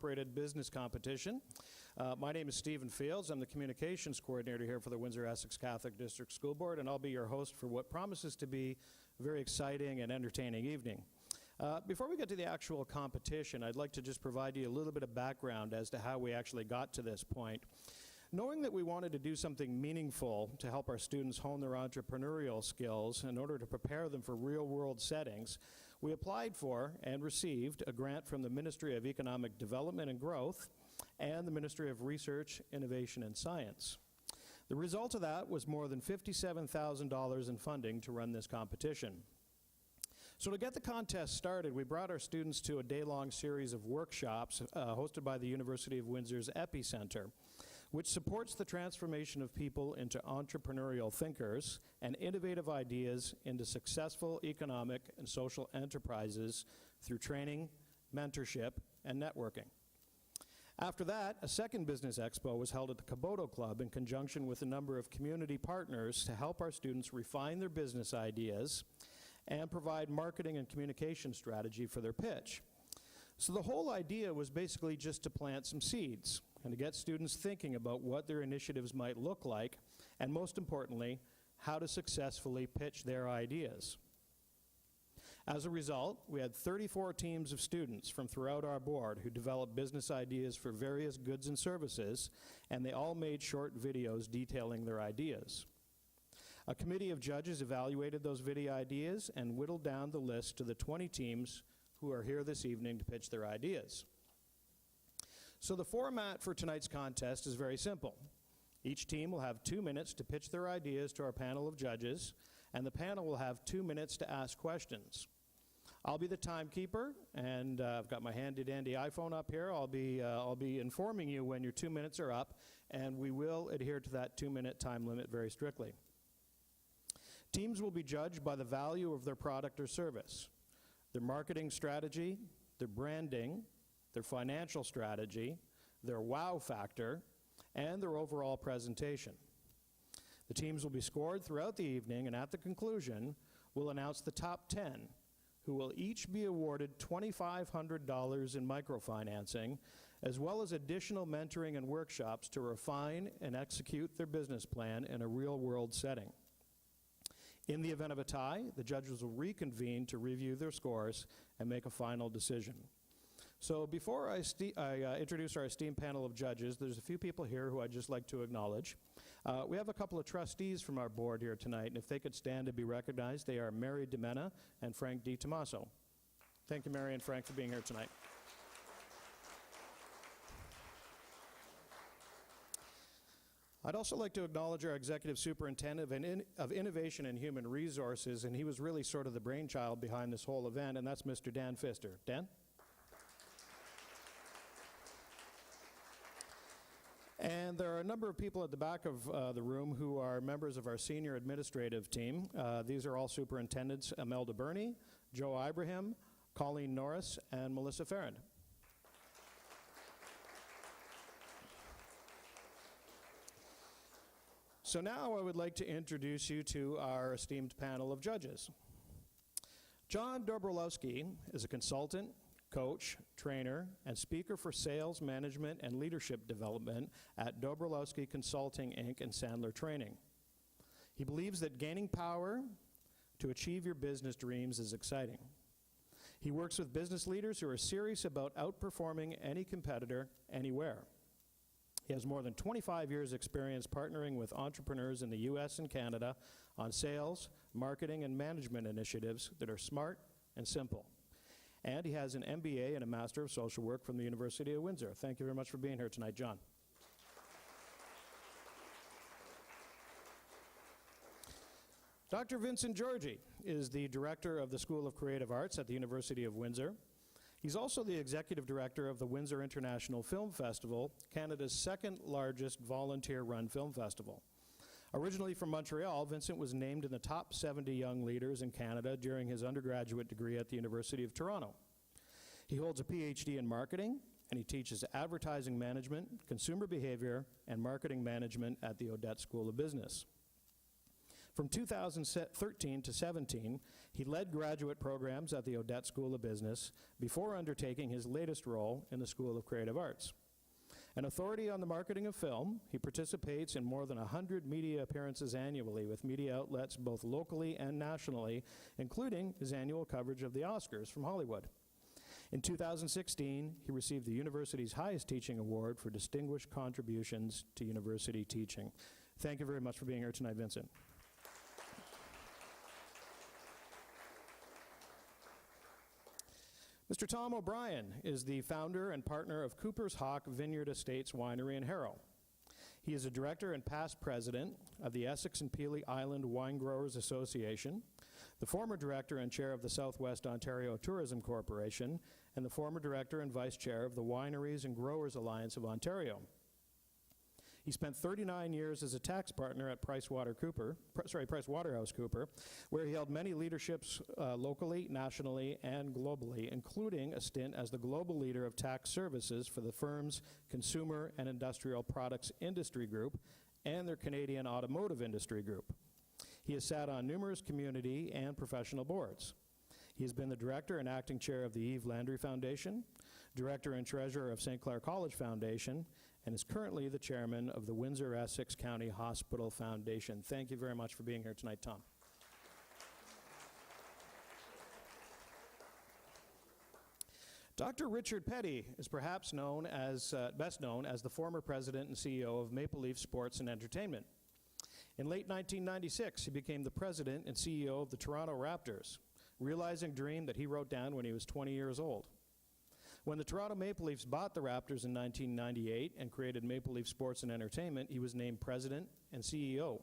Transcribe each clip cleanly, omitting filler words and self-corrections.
Incorporated Business Competition. My name is Stephen Fields. I'm the Communications Coordinator here for the Windsor-Essex Catholic District School Board, and I'll be your host for what promises to be a very exciting and entertaining evening. Before we get to the actual competition, I'd like to just provide you a little bit of background as to how we actually got to this point. Knowing that we wanted to do something meaningful to help our students hone their entrepreneurial skills in order to prepare them for real-world settings, we applied for and received a grant from the Ministry of Economic Development and Growth and the Ministry of Research, Innovation, and Science. The result of that was more than $57,000 in funding to run this competition. So to get the contest started, we brought our students to a day-long series of workshops hosted by the University of Windsor's Epicenter, which supports the transformation of people into entrepreneurial thinkers and innovative ideas into successful economic and social enterprises through training, mentorship, and networking. After that, a second business expo was held at the Caboto Club in conjunction with a number of community partners to help our students refine their business ideas and provide marketing and communication strategy for their pitch. So the whole idea was basically just to plant some seeds and to get students thinking about what their initiatives might look like, and most importantly, how to successfully pitch their ideas. As a result, we had 34 teams of students from throughout our board who developed business ideas for various goods and services, and they all made short videos detailing their ideas. A committee of judges evaluated those video ideas and whittled down the list to the 20 teams who are here this evening to pitch their ideas. So the format for tonight's contest is very simple. Each team will have 2 minutes to pitch their ideas to our panel of judges, and the panel will have 2 minutes to ask questions. I'll be the timekeeper, and I've got my handy-dandy iPhone up here. I'll be informing you when your 2 minutes are up, and we will adhere to that 2-minute time limit very strictly. Teams will be judged by the value of their product or service, their marketing strategy, their branding, their financial strategy, their wow factor, and their overall presentation. The teams will be scored throughout the evening, and at the conclusion, we'll announce the top 10, who will each be awarded $2,500 in microfinancing, as well as additional mentoring and workshops to refine and execute their business plan in a real-world setting. In the event of a tie, the judges will reconvene to review their scores and make a final decision. So before I introduce our esteemed panel of judges, there's a few people here who I'd just like to acknowledge. We have a couple of trustees from our board here tonight, and if they could stand to be recognized, they are Mary DiMenna and Frank DiTomaso. Thank you, Mary and Frank, for being here tonight. I'd also like to acknowledge our Executive Superintendent of Innovation and Human Resources, and he was really sort of the brainchild behind this whole event, and that's Mr. Dan Pfister. Dan? And there are a number of people at the back of the room who are members of our senior administrative team. These are all superintendents: Imelda Burney, Joe Ibrahim, Colleen Norris, and Melissa Farrand. So now I would like to introduce you to our esteemed panel of judges. John Dobrolowski is a consultant, coach, trainer, and speaker for sales, management, and leadership development at Dobrolowski Consulting Inc. and Sandler Training. He believes that gaining power to achieve your business dreams is exciting. He works with business leaders who are serious about outperforming any competitor anywhere. He has more than 25 years' experience partnering with entrepreneurs in the US and Canada on sales, marketing, and management initiatives that are smart and simple. And he has an MBA and a Master of Social Work from the University of Windsor. Thank you very much for being here tonight, John. Dr. Vincent Georgi is the Director of the School of Creative Arts at the University of Windsor. He's also the Executive Director of the Windsor International Film Festival, Canada's second largest volunteer-run film festival. Originally from Montreal, Vincent was named in the top 70 young leaders in Canada during his undergraduate degree at the University of Toronto. He holds a PhD in marketing, and he teaches advertising management, consumer behavior, and marketing management at the Odette School of Business. From 2013 to 17, he led graduate programs at the Odette School of Business before undertaking his latest role in the School of Creative Arts. An authority on the marketing of film, he participates in more than 100 media appearances annually with media outlets both locally and nationally, including his annual coverage of the Oscars from Hollywood. In 2016, he received the university's highest teaching award for distinguished contributions to university teaching. Thank you very much for being here tonight, Vincent. Mr. Tom O'Brien is the founder and partner of Cooper's Hawk Vineyard Estates Winery in Harrow. He is a director and past president of the Essex and Peely Island Wine Growers Association, the former director and chair of the Southwest Ontario Tourism Corporation, and the former director and vice chair of the Wineries and Growers Alliance of Ontario. He spent 39 years as a tax partner at PricewaterhouseCoopers, where he held many leaderships locally, nationally, and globally, including a stint as the global leader of tax services for the firm's Consumer and Industrial Products Industry Group and their Canadian Automotive Industry Group. He has sat on numerous community and professional boards. He has been the director and acting chair of the Eve Landry Foundation, director and treasurer of St. Clair College Foundation, and is currently the chairman of the Windsor-Essex County Hospital Foundation. Thank you very much for being here tonight, Tom. Dr. Richard Petty is perhaps best known as the former president and CEO of Maple Leaf Sports and Entertainment. In late 1996, he became the president and CEO of the Toronto Raptors, realizing a dream that he wrote down when he was 20 years old. When the Toronto Maple Leafs bought the Raptors in 1998 and created Maple Leaf Sports and Entertainment, he was named president and CEO.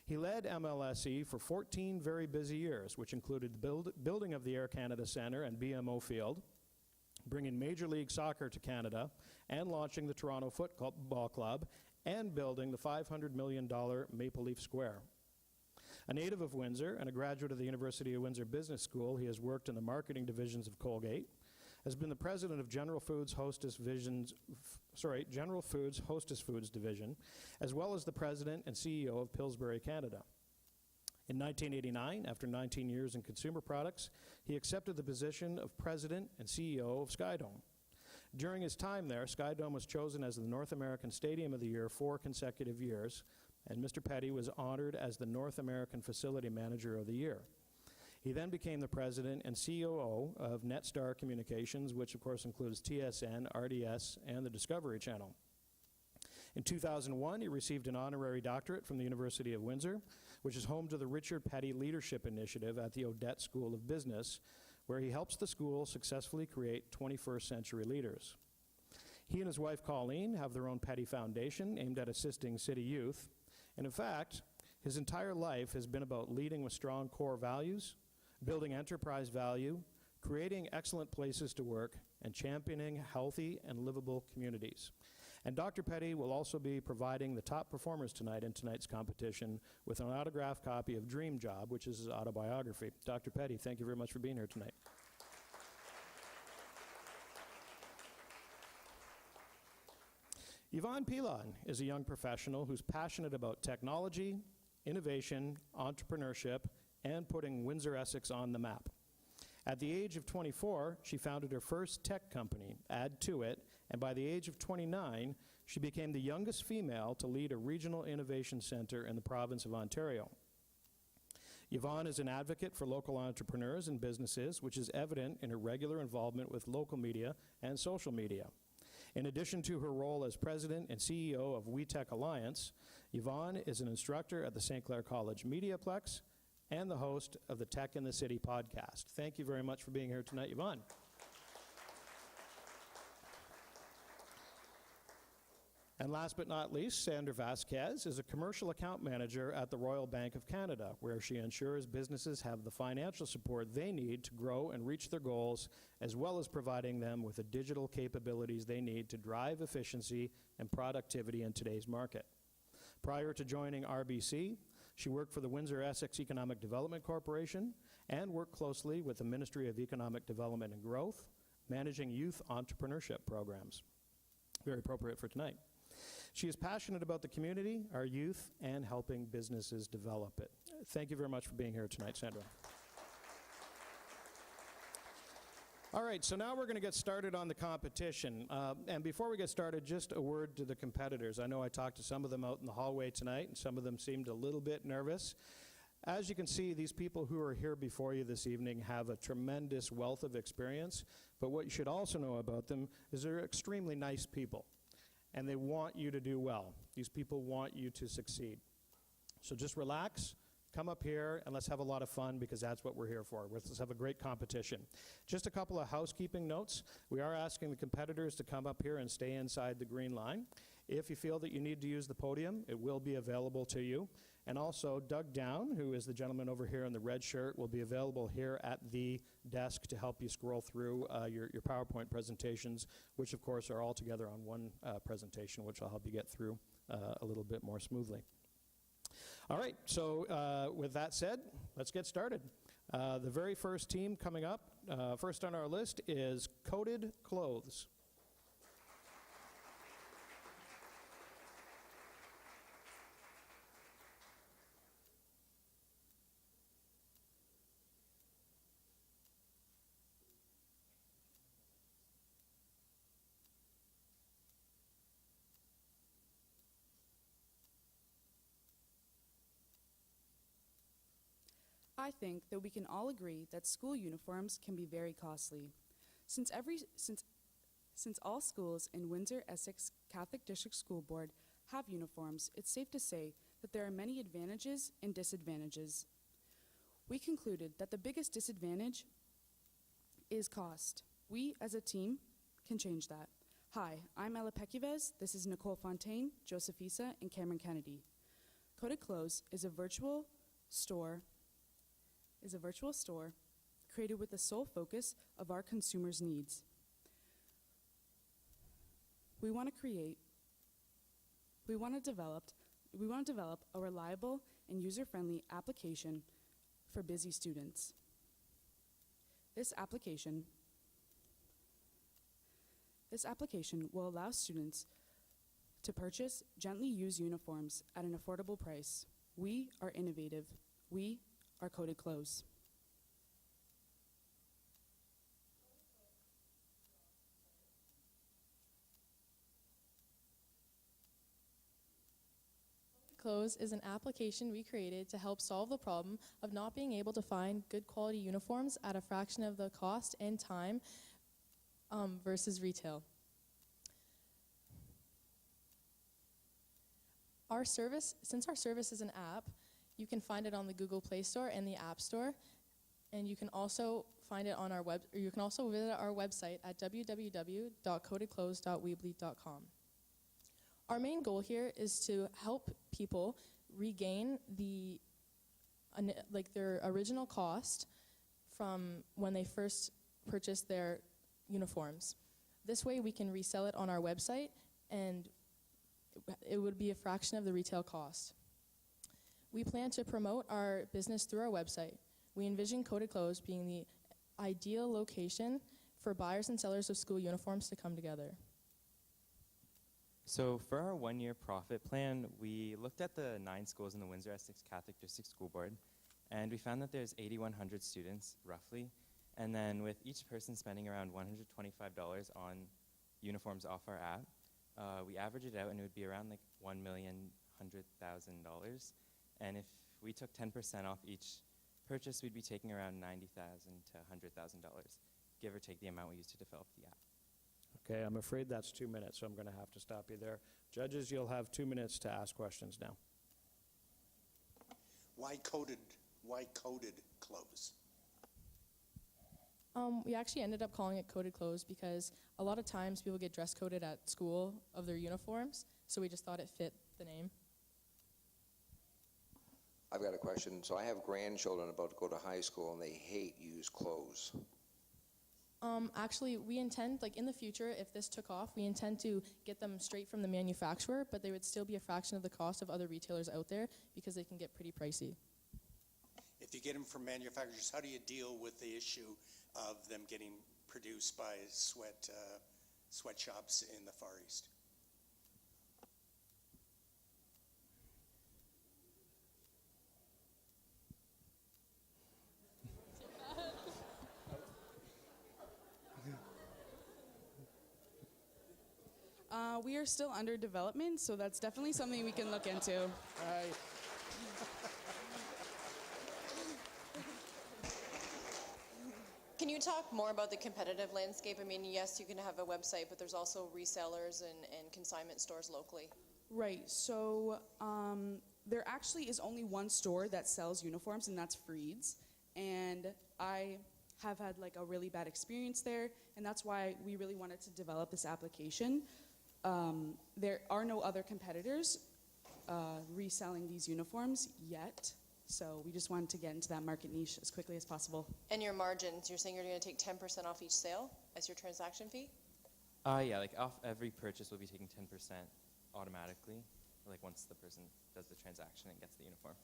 He led MLSE for 14 very busy years, which included the building of the Air Canada Centre and BMO Field, bringing Major League Soccer to Canada, and launching the Toronto Football Club, and building the $500 million Maple Leaf Square. A native of Windsor and a graduate of the University of Windsor Business School, he has worked in the marketing divisions of Colgate, has been the president of General Foods Hostess Foods Division, as well as the president and CEO of Pillsbury Canada. In 1989, after 19 years in consumer products, he accepted the position of president and CEO of Skydome. During his time there, Skydome was chosen as the North American Stadium of the Year 4 consecutive years, and Mr. Petty was honored as the North American Facility Manager of the Year. He then became the president and COO of Netstar Communications, which of course includes TSN, RDS, and the Discovery Channel. In 2001, he received an honorary doctorate from the University of Windsor, which is home to the Richard Petty Leadership Initiative at the Odette School of Business, where he helps the school successfully create 21st century leaders. He and his wife Colleen have their own Petty Foundation aimed at assisting city youth, and in fact, his entire life has been about leading with strong core values, building enterprise value, creating excellent places to work, and championing healthy and livable communities. And Dr. Petty will also be providing the top performers tonight in tonight's competition with an autographed copy of Dream Job, which is his autobiography. Dr. Petty, thank you very much for being here tonight. Yvonne Pilon is a young professional who's passionate about technology, innovation, entrepreneurship, and putting Windsor-Essex on the map. At the age of 24, she founded her first tech company, Add To It, and by the age of 29, she became the youngest female to lead a regional innovation center in the province of Ontario. Yvonne is an advocate for local entrepreneurs and businesses, which is evident in her regular involvement with local media and social media. In addition to her role as president and CEO of WEC Alliance, Yvonne is an instructor at the St. Clair College Mediaplex and the host of the Tech in the City podcast. Thank you very much for being here tonight, Yvonne. And last but not least, Sandra Vasquez is a commercial account manager at the Royal Bank of Canada, where she ensures businesses have the financial support they need to grow and reach their goals, as well as providing them with the digital capabilities they need to drive efficiency and productivity in today's market. Prior to joining RBC, she worked for the Windsor-Essex Economic Development Corporation and worked closely with the Ministry of Economic Development and Growth, managing youth entrepreneurship programs. Very appropriate for tonight. She is passionate about the community, our youth, and helping businesses develop it. Thank you very much for being here tonight, Sandra. All right, so now we're going to get started on the competition. And before we get started, just a word to the competitors. I know I talked to some of them out in the hallway tonight, and some of them seemed a little bit nervous. As you can see, these people who are here before you this evening have a tremendous wealth of experience, but what you should also know about them is they're extremely nice people, and they want you to do well. These people want you to succeed. So just relax. Come up here and let's have a lot of fun, because that's what we're here for. Let's have a great competition. Just a couple of housekeeping notes. We are asking the competitors to come up here and stay inside the green line. If you feel that you need to use the podium, it will be available to you. And also, Doug Down, who is the gentleman over here in the red shirt, will be available here at the desk to help you scroll through your PowerPoint presentations, which of course are all together on one presentation, which will help you get through a little bit more smoothly. All right, so with that said, let's get started. The very first team coming up, first on our list, is Coated Clothes. I think that we can all agree that school uniforms can be very costly. Since all schools in Windsor-Essex Catholic District School Board have uniforms, it's safe to say that there are many advantages and disadvantages. We concluded that the biggest disadvantage is cost. We, as a team, can change that. Hi, I'm Ella Pecuvez. This is Nicole Fontaine, Joseph Issa, and Cameron Kennedy. Coated Clothes is a virtual store created with the sole focus of our consumers' needs. We want to develop a reliable and user-friendly application for busy students. This application will allow students to purchase gently used uniforms at an affordable price. We are innovative. We are Coated Clothes. Clothes is an application we created to help solve the problem of not being able to find good quality uniforms at a fraction of the cost and time versus retail. Since our service is an app, you can find it on the Google Play Store and the App Store, and you can also find it on our you can also visit our website at www.coatedclothes.weebly.com. Our main goal here is to help people regain their original cost from when they first purchased their uniforms. This way we can resell it on our website, and it would be a fraction of the retail cost. We plan to promote our business through our website. We envision Coated Clothes being the ideal location for buyers and sellers of school uniforms to come together. So for our one-year profit plan, we looked at the 9 schools in the Windsor-Essex Catholic District School Board, and we found that there's 8,100 students, roughly, and then with each person spending around $125 on uniforms off our app, we average it out, and it would be around like $1,100,000. And if we took 10% off each purchase, we'd be taking around $90,000 to $100,000, give or take the amount we used to develop the app. Okay, I'm afraid that's 2 minutes, so I'm going to have to stop you there. Judges, you'll have 2 minutes to ask questions now. Why coated clothes? We actually ended up calling it Coated Clothes because a lot of times people get dress coded at school of their uniforms, so we just thought it fit the name. I've got a question. So I have grandchildren about to go to high school, and they hate used clothes. Actually, we intend, like in the future, if this took off, we intend to get them straight from the manufacturer, but they would still be a fraction of the cost of other retailers out there because they can get pretty pricey. If you get them from manufacturers, how do you deal with the issue of them getting produced by sweatshops in the Far East? We are still under development, so that's definitely something we can look into. Can you talk more about the competitive landscape? I mean, yes, you can have a website, but there's also resellers and consignment stores locally. Right, so there actually is only one store that sells uniforms, and that's Freed's. And I have had like a really bad experience there, and that's why we really wanted to develop this application. There are no other competitors reselling these uniforms yet, so we just wanted to get into that market niche as quickly as possible. And your margins, you're saying you're going to take 10% off each sale as your transaction fee? Yeah, like off every purchase, we'll be taking 10% automatically, like once the person does the transaction and gets the uniform.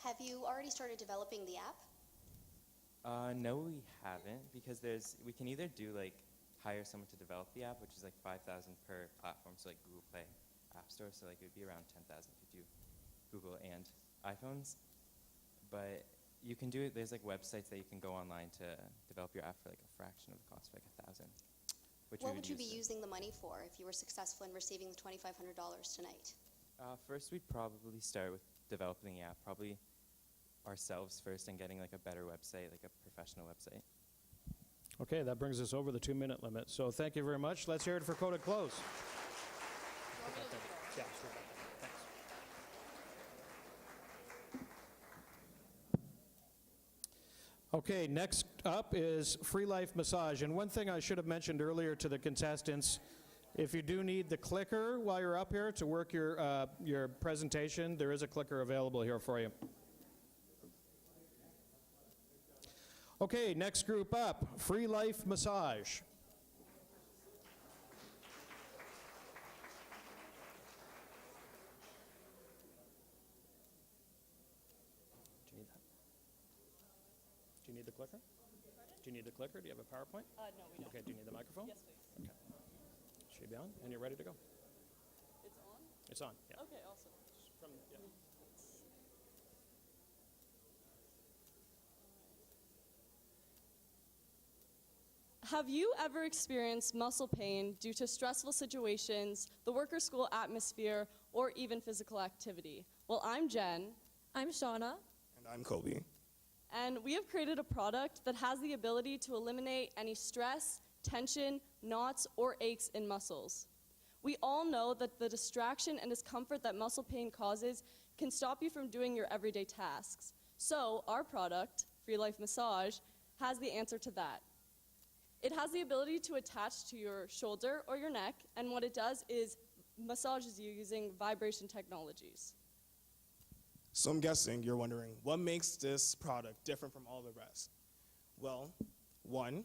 Have you already started developing the app? No, we haven't, because we can either do like hire someone to develop the app, which is like $5,000 per platform, so like Google Play, App Store, so like it would be around $10,000 if you do Google and iPhones. But you can do it. There's like websites that you can go online to develop your app for like a fraction of the cost, like $1,000. What would you be using the money for if you were successful in receiving the $2,500 tonight? First, we'd probably start with developing the app, probably ourselves first, and getting like a better website, like a professional website. Okay, that brings us over the 2-minute limit. So thank you very much. Let's hear it for Coded Close. Yeah, sure. Thanks. Okay, next up is Free Life Massage. And one thing I should have mentioned earlier to the contestants, if you do need the clicker while you're up here to work your presentation, there is a clicker available here for you. Okay, next group up, Free Life Massage. Do you need that? Do you need the clicker? Do you need the clicker? Do you have a PowerPoint? No, we don't. Okay, do you need the microphone? Yes, please. Okay. Should be on, and you're ready to go. It's on? It's on, yeah. Okay, awesome. Yeah. Have you ever experienced muscle pain due to stressful situations, the work or school atmosphere, or even physical activity? Well, I'm Jen. I'm Shauna. And I'm Kobe. And we have created a product that has the ability to eliminate any stress, tension, knots, or aches in muscles. We all know that the distraction and discomfort that muscle pain causes can stop you from doing your everyday tasks. So our product, Free Life Massage, has the answer to that. It has the ability to attach to your shoulder or your neck, and what it does is massages you using vibration technologies. So I'm guessing you're wondering, what makes this product different from all the rest? Well, 1,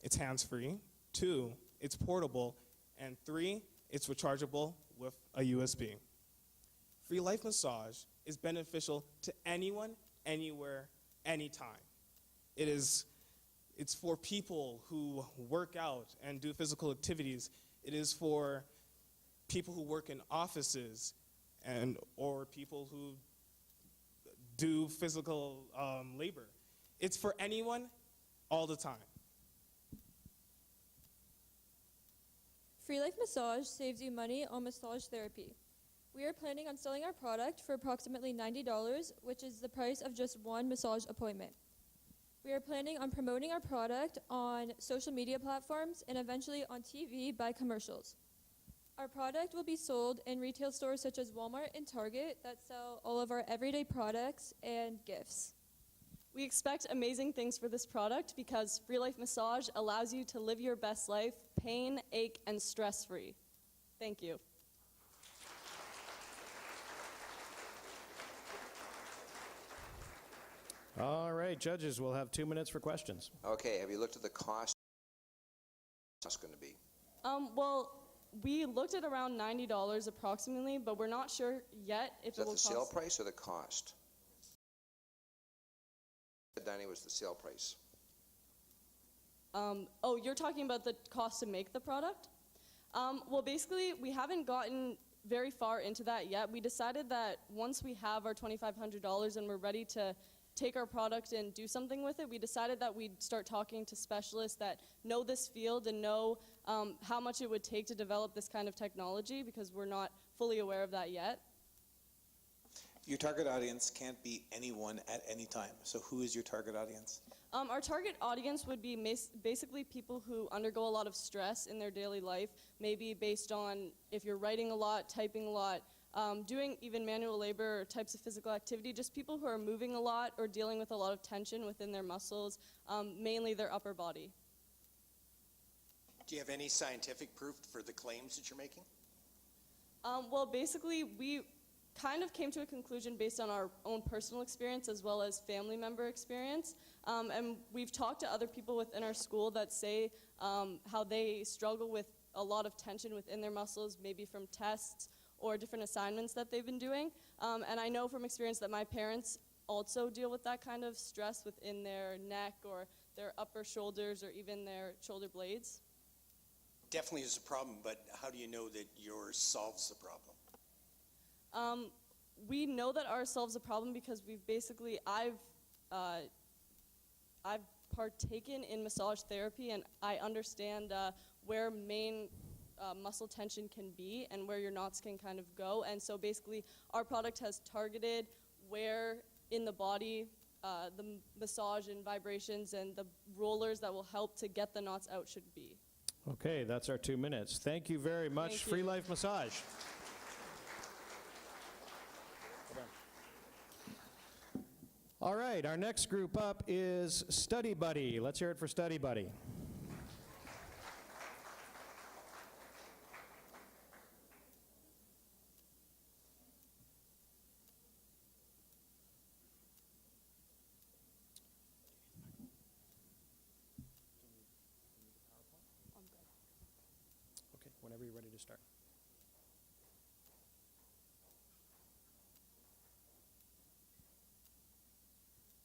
it's hands-free. 2, it's portable. And 3, it's rechargeable with a USB. Free Life Massage is beneficial to anyone, anywhere, anytime. It's for people who work out and do physical activities. It is for people who work in offices or people who do physical labor. It's for anyone, all the time. Free Life Massage saves you money on massage therapy. We are planning on selling our product for approximately $90, which is the price of just one massage appointment. We are planning on promoting our product on social media platforms and eventually on TV by commercials. Our product will be sold in retail stores such as Walmart and Target that sell all of our everyday products and gifts. We expect amazing things for this product because Free Life Massage allows you to live your best life, pain, ache, and stress-free. Thank you. All right, judges, we'll have 2 minutes for questions. Okay, have you looked at the cost it's going to be? Well, we looked at around $90 approximately, but we're not sure yet if Is it that will the cost. sale price or the cost? Danny was the sale price. Oh, you're talking about the cost to make the product? Well, basically, we haven't gotten very far into that yet. We decided that once we have our $2,500 and we're ready to take our product and do something with it, we decided that we'd start talking to specialists that know this field and know how much it would take to develop this kind of technology, because we're not fully aware of that yet. Your target audience can't be anyone at any time. So who is your target audience? Our target audience would be basically people who undergo a lot of stress in their daily life, maybe based on if you're writing a lot, typing a lot, doing even manual labor or types of physical activity, just people who are moving a lot or dealing with a lot of tension within their muscles, mainly their upper body. Do you have any scientific proof for the claims that you're making? Well, basically, we kind of came to a conclusion based on our own personal experience as well as family member experience. And we've talked to other people within our school that say how they struggle with a lot of tension within their muscles, maybe from tests or different assignments that they've been doing. And I know from experience that my parents also deal with that kind of stress within their neck or their upper shoulders or even their shoulder blades. Definitely is a problem, but how do you know that yours solves the problem? We know that ours solves a problem because I've partaken in massage therapy, and I understand where main muscle tension can be and where your knots can kind of go. And so basically our product has targeted where in the body the massage and vibrations and the rollers that will help to get the knots out should be. Okay, that's our 2 minutes. Thank you very much, Thank you. Free Life Massage. All right, our next group up is Study Buddy. Let's hear it for Study Buddy. Okay, whenever you're ready to start.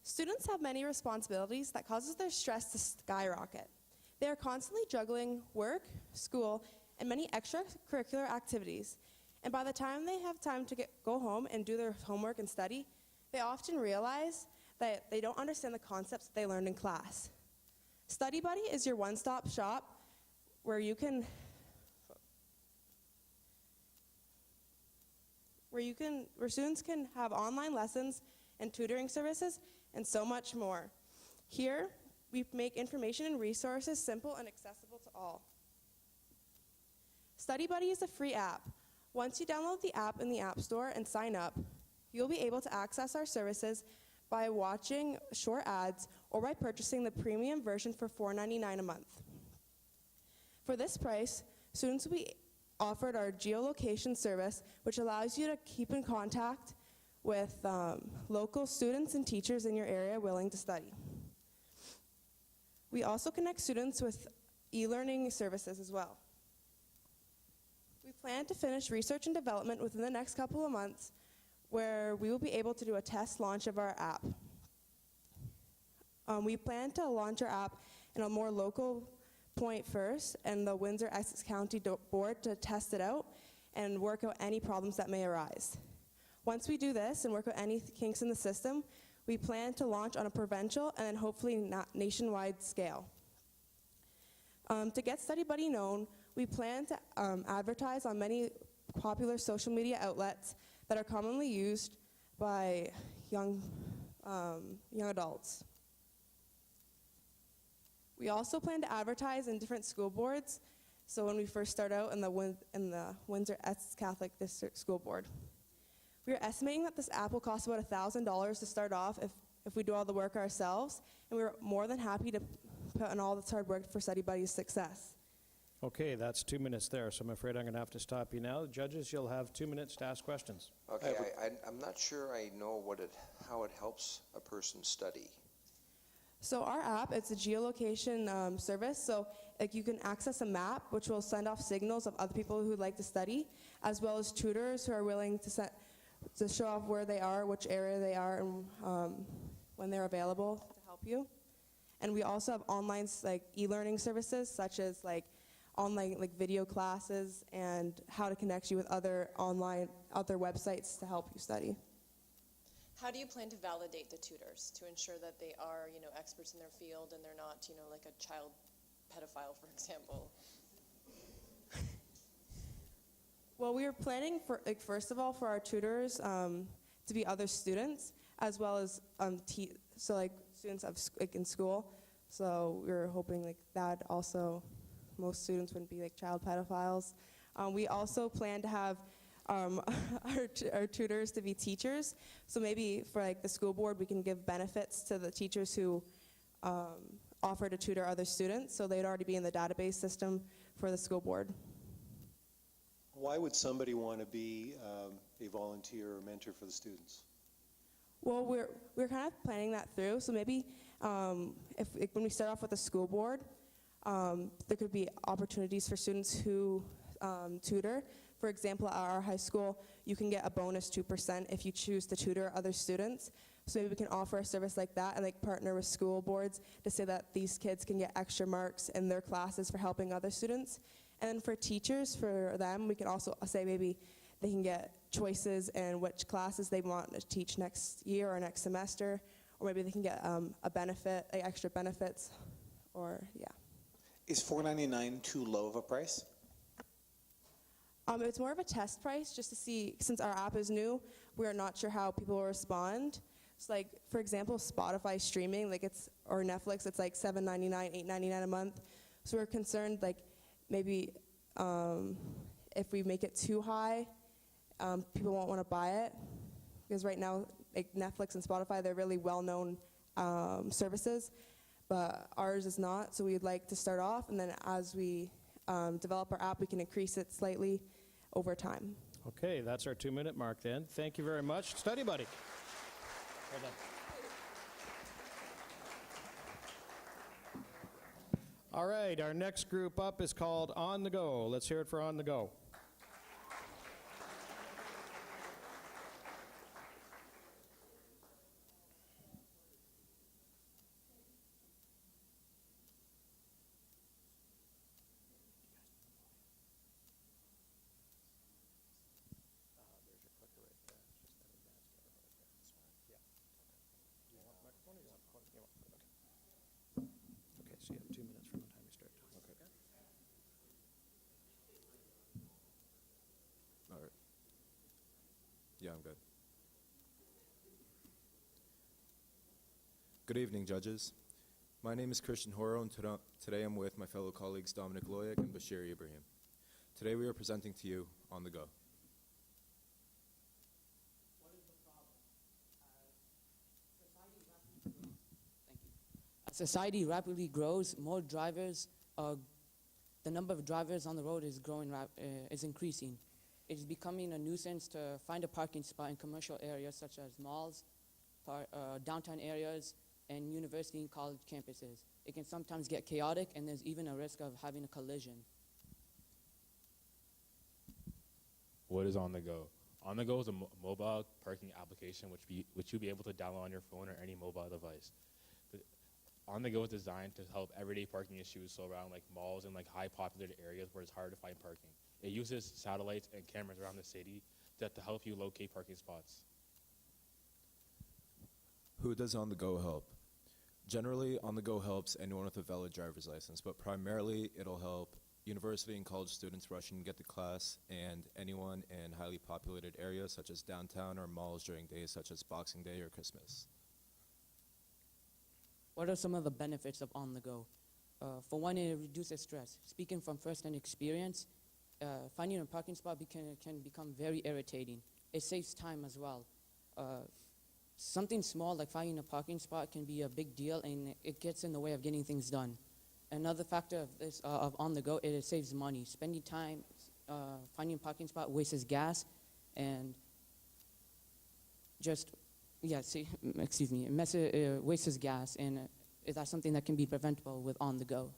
Students have many responsibilities that causes their stress to skyrocket. They are constantly juggling work, school, and many extracurricular activities. And by the time they have time to go home and do their homework and study, they often realize that they don't understand the concepts that they learned in class. Study Buddy is your one-stop shop where students can have online lessons and tutoring services and so much more. Here, we make information and resources simple and accessible to all. Study Buddy is a free app. Once you download the app in the App Store and sign up, you'll be able to access our services by watching short ads or by purchasing the premium version for $4.99 a month. For this price, students will be offered our geolocation service, which allows you to keep in contact with local students and teachers in your area willing to study. We also connect students with e-learning services as well. We plan to finish research and development within the next couple of months, where we will be able to do a test launch of our app. We plan to launch our app in a more local point first, and the Windsor-Essex County Board to test it out and work out any problems that may arise. Once we do this and work out any kinks in the system, we plan to launch on a provincial and then hopefully nationwide scale. To get Study Buddy known, we plan to advertise on many popular social media outlets that are commonly used by young adults. We also plan to advertise in different school boards, so when we first start out in the Windsor-Essex Catholic District School Board. We are estimating that this app will cost about $1,000 to start off if we do all the work ourselves, and we're more than happy to put in all this hard work for Study Buddy's success. Okay, that's 2 minutes there, so I'm afraid I'm going to have to stop you now. Judges, you'll have 2 minutes to ask questions. Okay, I'm not sure I know how it helps a person study. So our app, it's a geolocation service, so you can access a map which will send off signals of other people who would like to study, as well as tutors who are willing to show off where they are, which area they are, and when they're available to help you. And we also have online e-learning services, such as online video classes and how to connect you with other websites to help you study. How do you plan to validate the tutors to ensure that they are, experts in their field and they're not, like a child pedophile, for example? Well, we were planning for, like, first of all, for our tutors to be other students, as well as so like students of like in school. So we were hoping like that also, most students wouldn't be like child pedophiles. We also plan to have our tutors to be teachers. So maybe for like the school board, we can give benefits to the teachers who offer to tutor other students. So they'd already be in the database system for the school board. Why would somebody want to be a volunteer or mentor for the students? Well, we're kind of planning that through. So maybe when we start off with the school board, there could be opportunities for students who tutor. For example, at our high school, you can get a bonus 2% if you choose to tutor other students. So maybe we can offer a service like that and like partner with school boards to say that these kids can get extra marks in their classes for helping other students. And then for teachers, for them, we can also say maybe they can get choices in which classes they want to teach next year or next semester, or maybe they can get a benefit, like extra benefits, or yeah. Is $4.99 too low of a price? It's more of a test price just to see, since our app is new, we are not sure how people will respond. So like, for example, Spotify streaming, like or Netflix, it's like $7.99, $8.99 a month. So we're concerned like maybe if we make it too high, people won't want to buy it. Because right now, like Netflix and Spotify, they're really well-known services, but ours is not. So we'd like to start off, and then as we develop our app, we can increase it slightly over time. Okay, that's our 2-minute mark then. Thank you very much. Study buddy. Well done. All right, our next group up is called On the Go. Let's hear it for On the Go. Okay, so you have 2 minutes from the time you start talking. Okay. All right. Yeah, I'm good. Good evening, judges. My name is Christian Horo, and today I'm with my fellow colleagues Dominic Loyak and Bashir Ibrahim. Today we are presenting to you On the Go. As society rapidly grows, more drivers, the number of drivers on the road is is increasing. It is becoming a nuisance to find a parking spot in commercial areas such as malls, downtown areas, and university and college campuses. It can sometimes get chaotic, and there's even a risk of having a collision. What is On the Go? On the Go is a mobile parking application which you'll be able to download on your phone or any mobile device. On the Go is designed to help everyday parking issues, so around like malls and like high populated areas where it's hard to find parking. It uses satellites and cameras around the city to help you locate parking spots. Who does On the Go help? Generally, On the Go helps anyone with a valid driver's license, but primarily it'll help university and college students rushing to get to class and anyone in highly populated areas such as downtown or malls during days such as Boxing Day or Christmas. What are some of the benefits of On the Go? For one, it reduces stress. Speaking from first-hand experience, finding a parking spot can become very irritating. It saves time as well. Something small like finding a parking spot can be a big deal, and it gets in the way of getting things done. Another factor of this of On the Go, it saves money. Spending time finding a parking spot wastes gas, and wastes gas, and is that something that can be preventable with On the Go?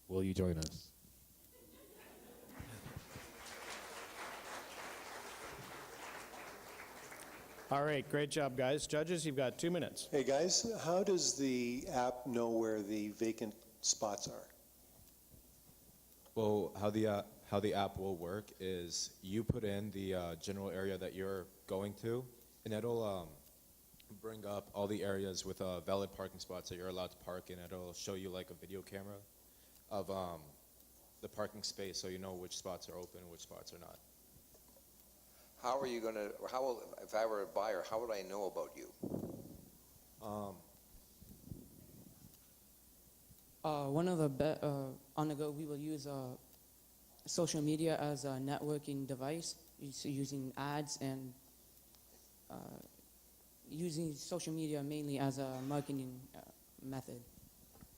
Will you join us? All right, great job, guys. Judges, you've got 2 minutes. Hey, guys, how does the app know where the vacant spots are? Well, how the app will work is you put in the general area that you're going to, and it'll bring up all the areas with valid parking spots that you're allowed to park in. It'll show you like a video camera of the parking space so you know which spots are open and which spots are not. How are you going to, if I were a buyer, how would I know about you? One of the on the go, we will use social media as a networking device, using ads and using social media mainly as a marketing method.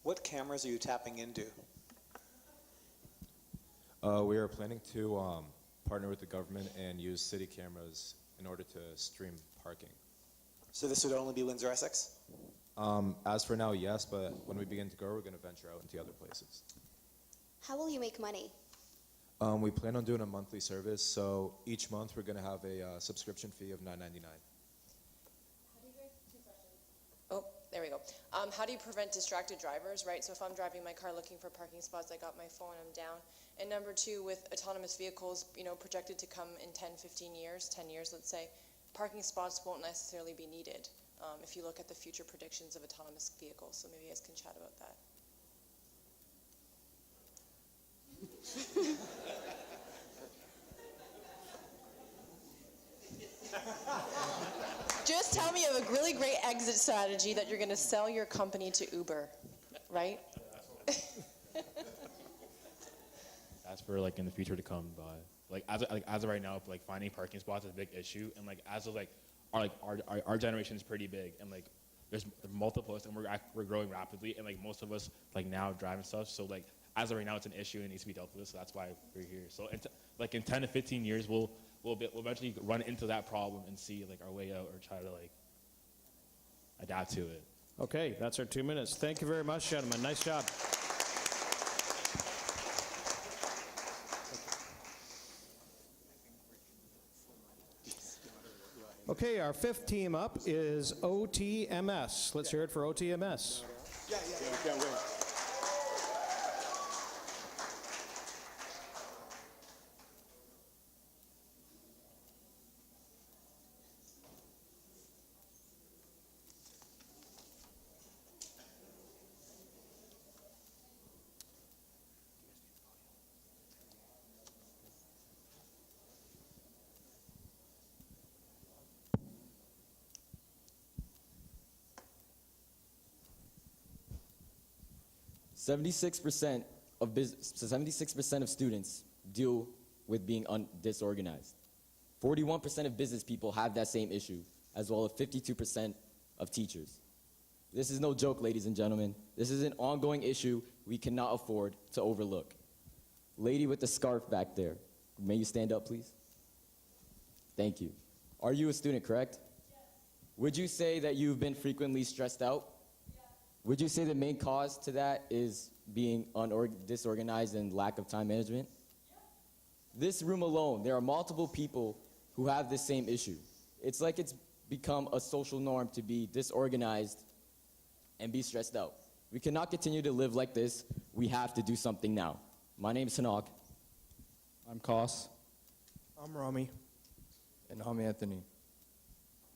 What cameras are you tapping into? We are planning to partner with the government and use city cameras in order to stream parking. So this would only be Windsor Essex? As for now, yes, but when we begin to grow, we're going to venture out into other places. How will you make money? We plan on doing a monthly service, so each month we're going to have a subscription fee of $9.99. Oh, there we go. How do you prevent distracted drivers, right? So if I'm driving my car looking for parking spots, I got my phone, I'm down. And number two, with autonomous vehicles, projected to come in 10, 15 years, 10 years, let's say, parking spots won't necessarily be needed if you look at the future predictions of autonomous vehicles. So maybe you guys can chat about that. Just tell me you have a really great exit strategy that you're going to sell your company to Uber, right? That's for like in the future to come. But as of right now, like finding parking spots is a big issue, and like as of like our generation is pretty big, and like there's multiple us, and we're growing rapidly, and like most of us like now drive and stuff. So like as of right now, it's an issue and it needs to be dealt with. So that's why we're here. So like in 10 to 15 years, we'll eventually run into that problem and see like our way out or try to like adapt to it. Okay, that's our 2 minutes. Thank you very much, gentlemen. Nice job. Okay, our fifth team up is OTMS. Let's hear it for OTMS. Yeah, wait. 76% of students deal with being disorganized. 41% of business people have that same issue, as well as 52% of teachers. This is no joke, ladies and gentlemen. This is an ongoing issue we cannot afford to overlook. Lady with the scarf back there, may you stand up, please? Thank you. Are you a student, correct? Yes. Would you say that you've been frequently stressed out? Yes. Would you say the main cause to that is being disorganized and lack of time management? Yes. This room alone, there are multiple people who have this same issue. It's like it's become a social norm to be disorganized and be stressed out. We cannot continue to live like this. We have to do something now. My name is Hanok. I'm Kos. I'm Rami. And I'm Anthony.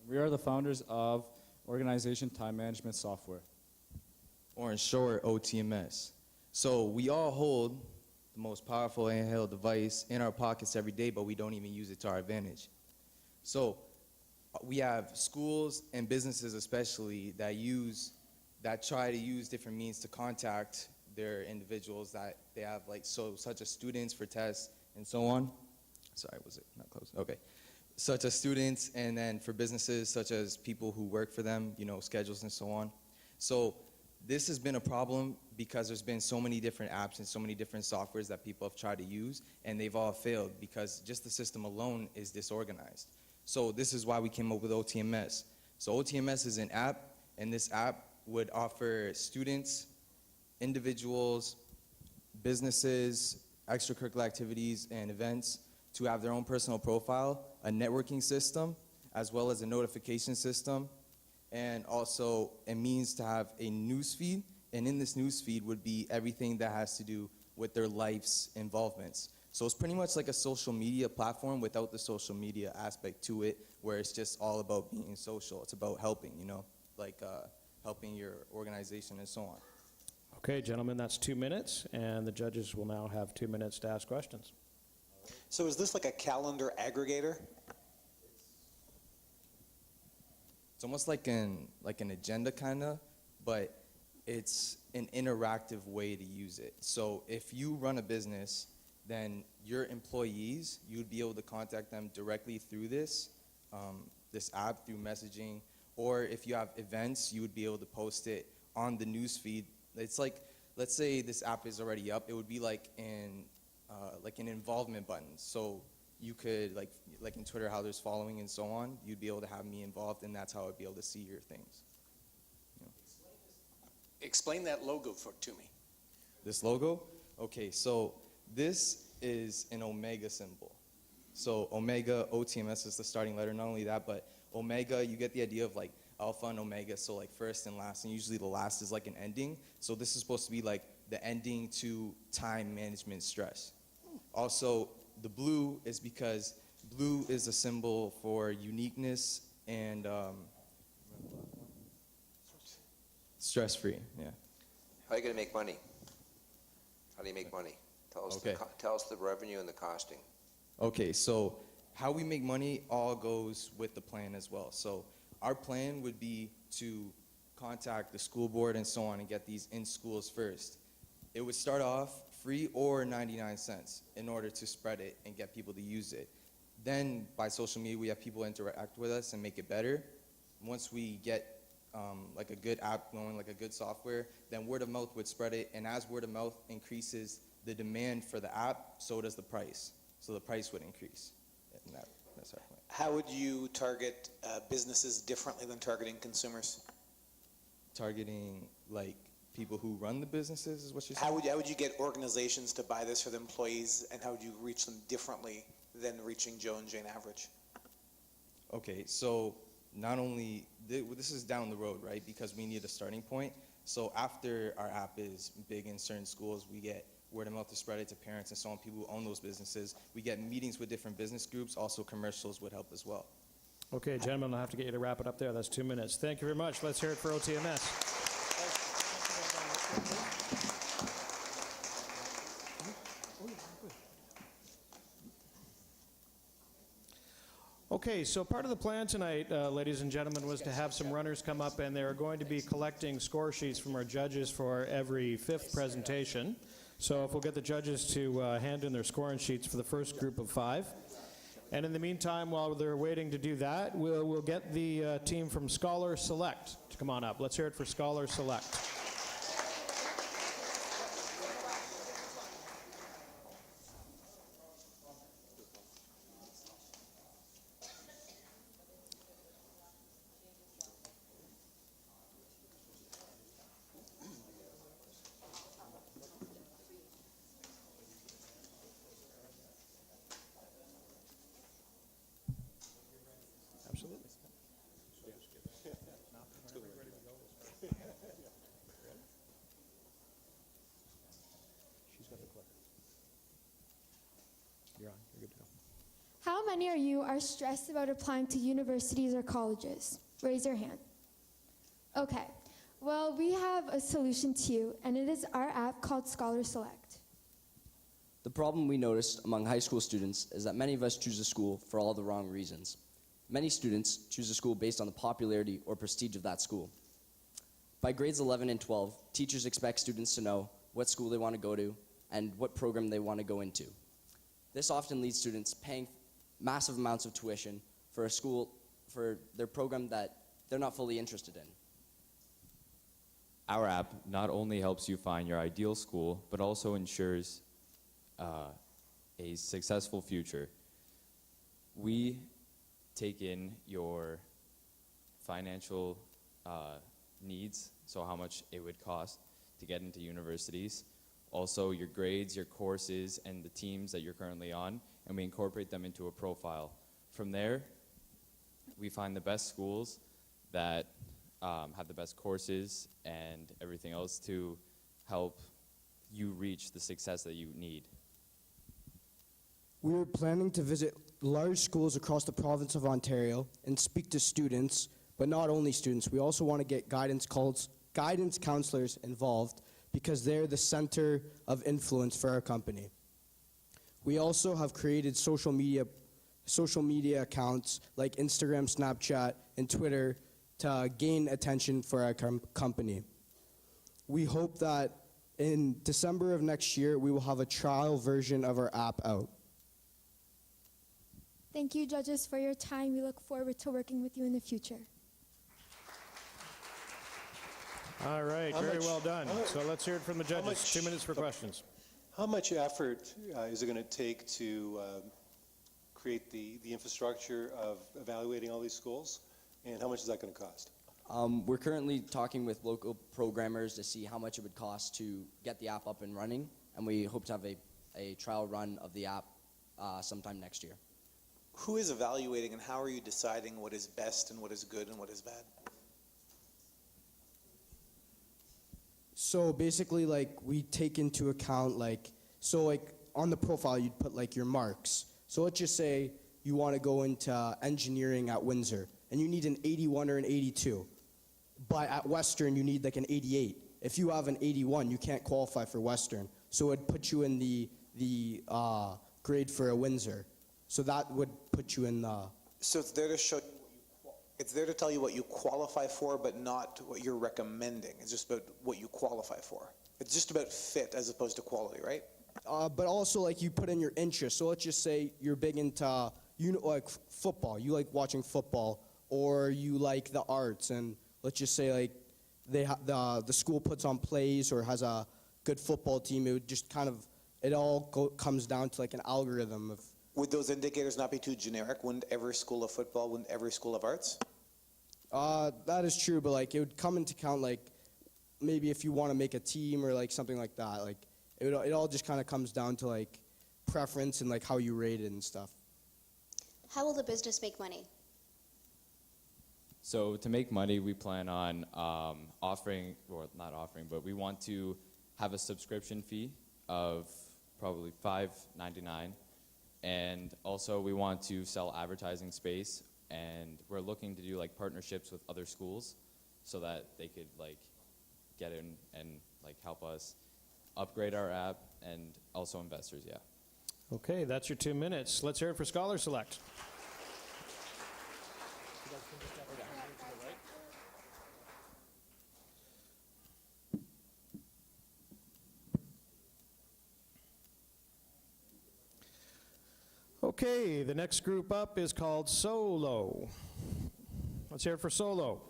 We are the founders of Organization Time Management Software, or in short, OTMS. So we all hold the most powerful handheld device in our pockets every day, but we don't even use it to our advantage. So we have schools and businesses especially that try to use different means to contact their individuals that they have, like, such as students for tests and so on. Sorry, was it not close? Okay. Such as students, and then for businesses such as people who work for them, schedules and so on. So this has been a problem because there's been so many different apps and so many different softwares that people have tried to use, and they've all failed because just the system alone is disorganized. So this is why we came up with OTMS. So OTMS is an app, and this app would offer students, individuals, businesses, extracurricular activities, and events to have their own personal profile, a networking system, as well as a notification system, and also a means to have a news feed. And in this news feed would be everything that has to do with their life's involvements. So it's pretty much like a social media platform without the social media aspect to it, where it's just all about being social. It's about helping, like helping your organization and so on. Okay, gentlemen, that's 2 minutes, and the judges will now have 2 minutes to ask questions. So is this like a calendar aggregator? It's almost like an agenda kind of, but it's an interactive way to use it. So if you run a business, then your employees, you'd be able to contact them directly through this app, through messaging, or if you have events, you would be able to post it on the news feed. It's like, let's say this app is already up, it would be like an involvement button. So you could, like in Twitter, how there's following and so on, you'd be able to have me involved, and that's how I'd be able to see your things. Explain that logo to me. This logo? Okay, so this is an omega symbol. So omega, OTMS is the starting letter. Not only that, but omega, you get the idea of like alpha and omega, so like first and last, and usually the last is like an ending. So this is supposed to be like the ending to time management stress. Also, the blue is because blue is a symbol for uniqueness and stress-free, yeah. How are you going to make money? How do you make money? Tell us the revenue and the costing. Okay, so how we make money all goes with the plan as well. So our plan would be to contact the school board and so on and get these in schools first. It would start off free or 99 cents in order to spread it and get people to use it. Then by social media, we have people interact with us and make it better. Once we get like a good app going, like a good software, then word of mouth would spread it. And as word of mouth increases the demand for the app, so does the price. So the price would increase. And that's our plan. How would you target businesses differently than targeting consumers? Targeting like people who run the businesses is what you're saying? How would you get organizations to buy this for the employees, and how would you reach them differently than reaching Joe and Jane average? Okay, so not only, this is down the road, right? Because we need a starting point. So after our app is big in certain schools, we get word of mouth to spread it to parents and so on, people who own those businesses. We get meetings with different business groups. Also, commercials would help as well. Okay, gentlemen, I'll have to get you to wrap it up there. That's 2 minutes. Thank you very much. Let's hear it for OTMS. Okay, so part of the plan tonight, ladies and gentlemen, was to have some runners come up, and they're going to be collecting score sheets from our judges for every fifth presentation. So if we'll get the judges to hand in their scoring sheets for the first group of 5. And in the meantime, while they're waiting to do that, we'll get the team from Scholar Select to come on up. Let's hear it for Scholar Select. How many of you are stressed about applying to universities or colleges? Raise your hand. Okay, well, we have a solution to you, and it is our app called Scholar Select. The problem we noticed among high school students is that many of us choose a school for all the wrong reasons. Many students choose a school based on the popularity or prestige of that school. By grades 11 and 12, teachers expect students to know what school they want to go to and what program they want to go into. This often leads students paying massive amounts of tuition for a school, for their program that they're not fully interested in. Our app not only helps you find your ideal school, but also ensures a successful future. We take in your financial needs, so how much it would cost to get into universities, also your grades, your courses, and the teams that you're currently on, and we incorporate them into a profile. From there, we find the best schools that have the best courses and everything else to help you reach the success that you need. We are planning to visit large schools across the province of Ontario and speak to students, but not only students. We also want to get guidance counselors involved because they're the center of influence for our company. We also have created social media accounts like Instagram, Snapchat, and Twitter to gain attention for our company. We hope that in December of next year, we will have a trial version of our app out. Thank you, judges, for your time. We look forward to working with you in the future. All right, How very much- well done. So let's hear it from the judges. much- 2 minutes for questions. How much effort is it going to take to create the infrastructure of evaluating all these schools? And how much is that going to cost? We're currently talking with local programmers to see how much it would cost to get the app up and running, and we hope to have a trial run of the app sometime next year. Who is evaluating and how are you deciding what is best and what is good and what is bad? So basically, like, we take into account, like, so like on the profile you'd put like your marks. So let's just say you want to go into engineering at Windsor and you need an 81 or an 82, but at Western you need like an 88. If you have an 81, you can't qualify for Western, so it would put you in the grade for a Windsor. So that would put you in the. So it's there to show you it's there to tell you what you qualify for, but not what you're recommending. It's just about what you qualify for. It's just about fit as opposed to quality, right? But also, like, you put in your interests. So let's just say you're big into, like football. You like watching football, or you like the arts, and let's just say like the school puts on plays or has a good football team. It would just kind of comes down to like an algorithm of. Would those indicators not be too generic? Wouldn't every school of football, wouldn't every school of arts? That is true, but like it would come into account like maybe if you want to make a team or like something like that. Like it all just kind of comes down to like preference and like how you rate it and stuff. How will the business make money? So to make money, we plan on offering, or not offering, but we want to have a subscription fee of probably $5.99. And also we want to sell advertising space, and we're looking to do like partnerships with other schools so that they could like get in and like help us upgrade our app, and also investors, yeah. Okay, that's your 2 minutes. Let's hear it for Scholar Select. Okay, the next group up is called Solo. Let's hear it for Solo.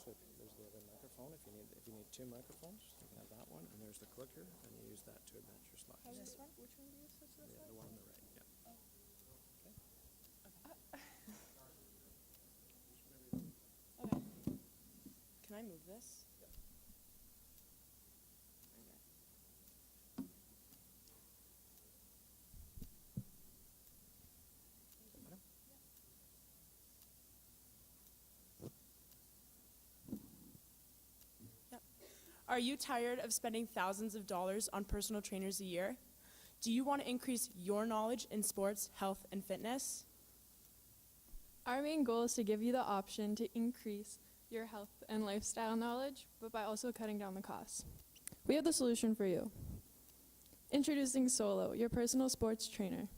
So there's the other microphone. If you need two microphones, you can have that one, and there's the clicker, and you use that to advance your slides. This one? Which one do you use? This The one on the right, yeah. Okay. Can I move this? Are you tired of spending thousands of dollars on personal trainers a year? Do you want to increase your knowledge in sports, health, and fitness? Our main goal is to give you the option to increase your health and lifestyle knowledge, but by also cutting down the costs. We have the solution for you. Introducing Solo, your personal sports trainer.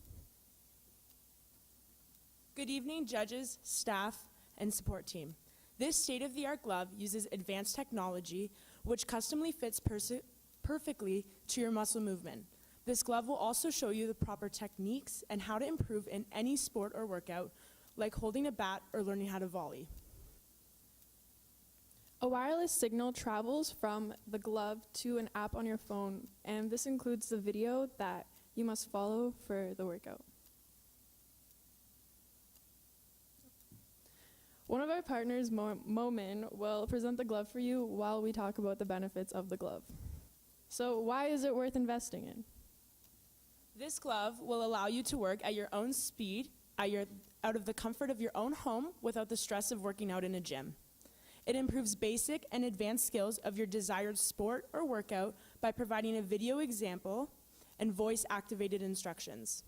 Good evening, judges, staff, and support team. This state-of-the-art glove uses advanced technology which customly fits perfectly to your muscle movement. This glove will also show you the proper techniques and how to improve in any sport or workout, like holding a bat or learning how to volley. A wireless signal travels from the glove to an app on your phone, and this includes the video that you must follow for the workout. One of our partners, Momin, will present the glove for you while we talk about the benefits of the glove. So why is it worth investing in? This glove will allow you to work at your own speed, out of the comfort of your own home without the stress of working out in a gym. It improves basic and advanced skills of your desired sport or workout by providing a video example and voice-activated instructions.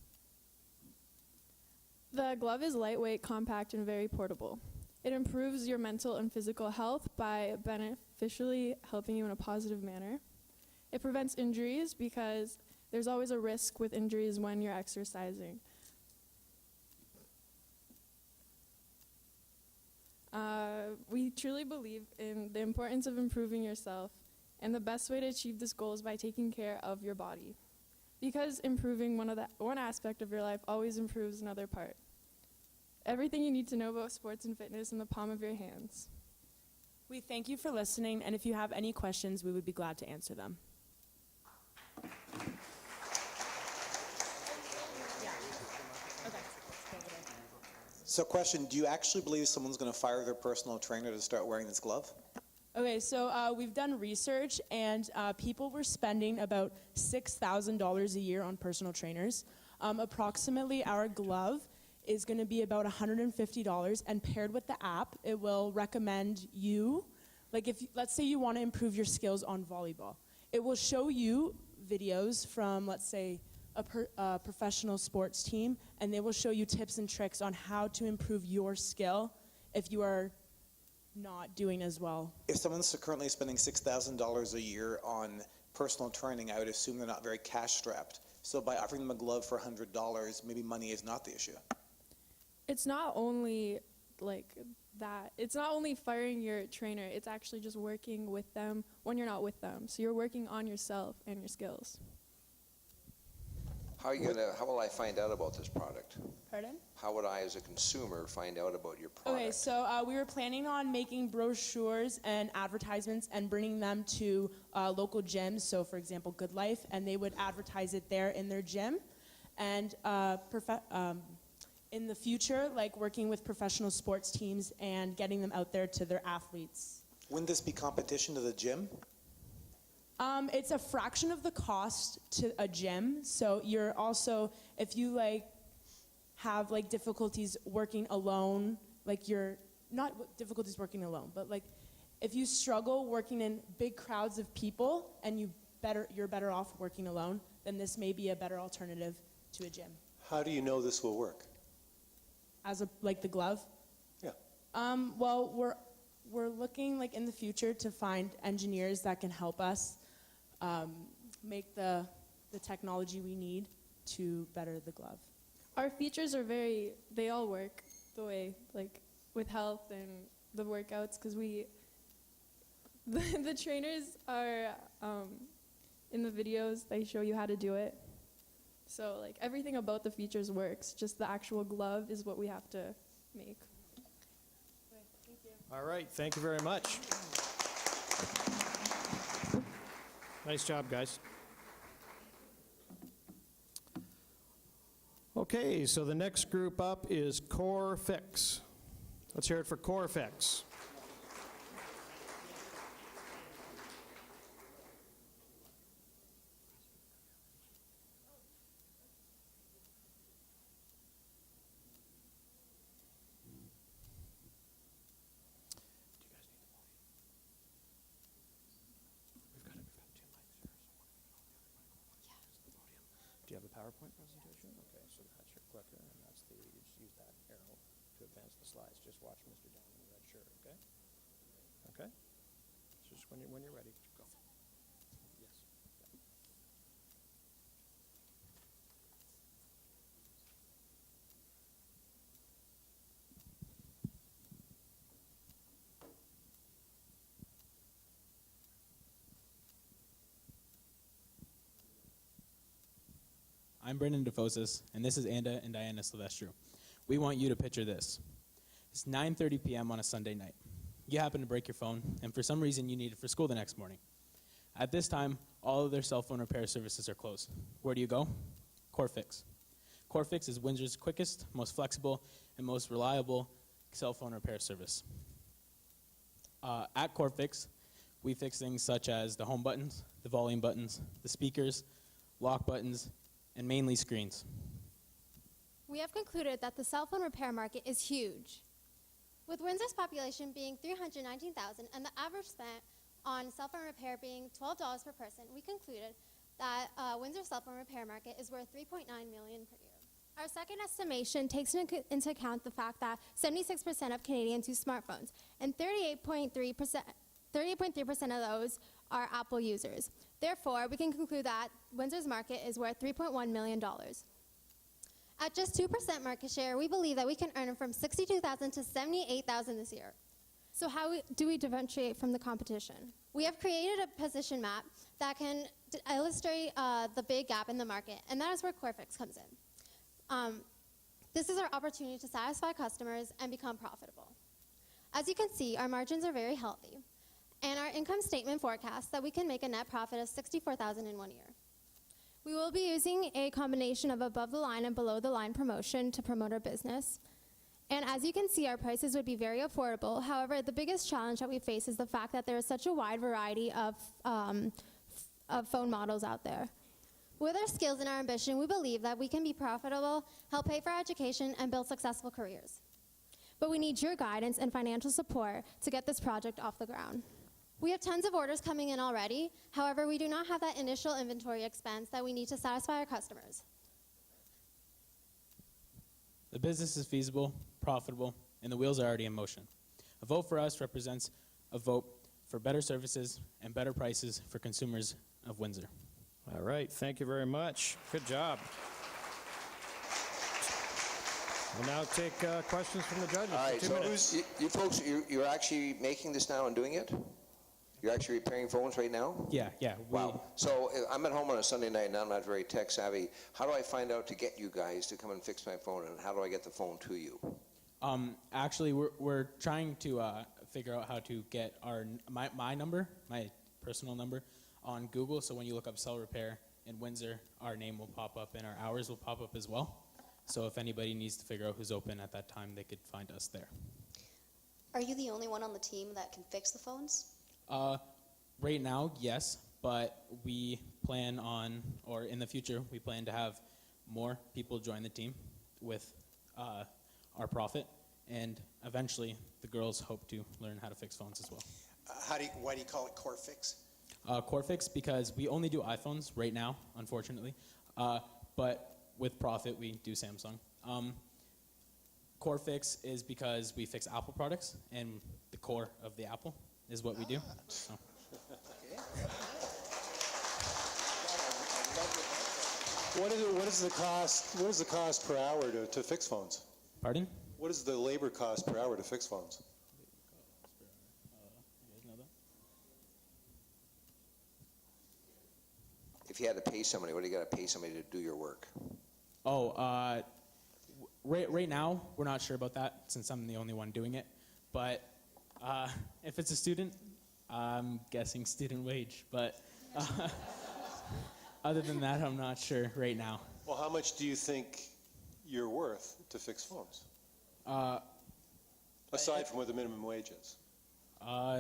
The glove is lightweight, compact, and very portable. It improves your mental and physical health by beneficially helping you in a positive manner. It prevents injuries because there's always a risk with injuries when you're exercising. We truly believe in the importance of improving yourself, and the best way to achieve this goal is by taking care of your body. Because improving one aspect of your life always improves another part. Everything you need to know about sports and fitness in the palm of your hands. We thank you for listening, and if you have any questions, we would be glad to answer them. So question, do you actually believe someone's going to fire their personal trainer to start wearing this glove? Okay, so we've done research, and people were spending about $6,000 a year on personal trainers. Approximately our glove is going to be about $150, and paired with the app, it will recommend you, like if, let's say you want to improve your skills on volleyball. It will show you videos from, let's say, a professional sports team, and they will show you tips and tricks on how to improve your skill if you are not doing as well. If someone's currently spending $6,000 a year on personal training, I would assume they're not very cash strapped. So by offering them a glove for $100, maybe money is not the issue. It's not only like that. It's not only firing your trainer, it's actually just working with them when you're not with them. So you're working on yourself and your skills. How will I find out about this product? Pardon? How would I, as a consumer, find out about your product? Okay, so we were planning on making brochures and advertisements and bringing them to local gyms. So, for example, Good Life, and they would advertise it there in their gym. And in the future, like working with professional sports teams and getting them out there to their athletes. Wouldn't this be competition to the gym? It's a fraction of the cost to a gym. So you're also, if you have difficulties working alone, you're not difficulties working alone, but if you struggle working in big crowds of people and you're better off working alone, then this may be a better alternative to a gym. How do you know this will work? As the glove? Yeah. Well, we're looking in the future to find engineers that can help us make the technology we need to better the glove. Our features are they all work the way, with health and the workouts, because the trainers are, in the videos, they show you how to do it. So, everything about the features works, just the actual glove is what we have to make. Thank you. All right, thank you very much. Nice job, guys. Okay, so the next group up is Core Fix. Let's hear it for Core Fix. Do you have a PowerPoint presentation? Okay, so that's your clicker, and that's you just use that arrow to advance the slides. Just watch Mr. Down in the red shirt, okay? Okay? Just when you're ready, go. Yes. I'm Brendan DeFosis, and this is Anda and Diana Silvestro. We want you to picture this. It's 9:30 p.m. on a Sunday night. You happen to break your phone, and for some reason you need it for school the next morning. At this time, all of their cell phone repair services are closed. Where do you go? CoreFix. CoreFix is Windsor's quickest, most flexible, and most reliable cell phone repair service. At CoreFix, we fix things such as the home buttons, the volume buttons, the speakers, lock buttons, and mainly screens. We have concluded that the cell phone repair market is huge. With Windsor's population being 319,000 and the average spent on cell phone repair being $12 per person, we concluded that Windsor's cell phone repair market is worth $3.9 million per year. Our second estimation takes into account the fact that 76% of Canadians use smartphones, and 38.3% of those are Apple users. Therefore, we can conclude that Windsor's market is worth $3.1 million. At just 2% market share, we believe that we can earn from $62,000 to $78,000 this year. So how do we differentiate from the competition? We have created a position map that can illustrate the big gap in the market, and that is where CoreFix comes in. This is our opportunity to satisfy customers and become profitable. As you can see, our margins are very healthy, and our income statement forecasts that we can make a net profit of $64,000 in 1 year. We will be using a combination of above-the-line and below-the-line promotion to promote our business. And as you can see, our prices would be very affordable. However, the biggest challenge that we face is the fact that there is such a wide variety of phone models out there. With our skills and our ambition, we believe that we can be profitable, help pay for our education, and build successful careers. But we need your guidance and financial support to get this project off the ground. We have tons of orders coming in already. However, we do not have that initial inventory expense that we need to satisfy our customers. The business is feasible, profitable, and the wheels are already in motion. A vote for us represents a vote for better services and better prices for consumers of Windsor. All right, thank you very much. Good job. We'll now take questions from the judges. All right, for 2 minutes. you folks, you're actually making this now and doing it? You're actually repairing phones right now? Yeah. Wow. So I'm at home on a Sunday night and I'm not very tech savvy. How do I find out to get you guys to come and fix my phone, and how do I get the phone to you? Actually, we're trying to figure out how to get my number, my personal number, on Google. So when you look up cell repair in Windsor, our name will pop up and our hours will pop up as well. So if anybody needs to figure out who's open at that time, they could find us there. Are you the only one on the team that can fix the phones? Right now, yes, but we plan on, or in the future, we plan to have more people join the team with our profit, and eventually the girls hope to learn how to fix phones as well. Why do you call it CoreFix? CoreFix, because we only do iPhones right now, unfortunately, but with profit we do Samsung. CoreFix is because we fix Apple products, and the core of the Apple is what we do. So. What is the cost per hour to fix phones? Pardon? What is the labor cost per hour to fix phones? If you had to pay somebody, what do you got to pay somebody to do your work? Right now, we're not sure about that since I'm the only one doing it. But if it's a student, I'm guessing student wage. But other than that, I'm not sure right now. Well, how much do you think you're worth to fix phones? Aside from what the minimum wage is.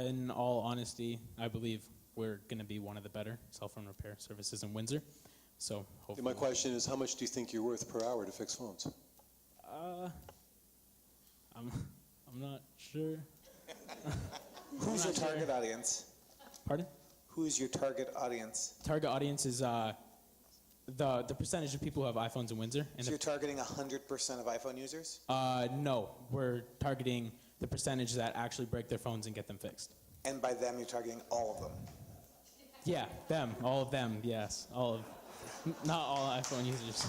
In all honesty, I believe we're going to be one of the better cell phone repair services in Windsor. So hopefully. My question is, how much do you think you're worth per hour to fix phones? I'm not sure. Who's your target audience? Pardon? Who's your target audience? Target audience is the percentage of people who have iPhones in Windsor. And So you're targeting 100% of iPhone users? No, we're targeting the percentage that actually break their phones and get them fixed. And by them, you're targeting all of them? Yeah, all of them, yes. Not all iPhone users.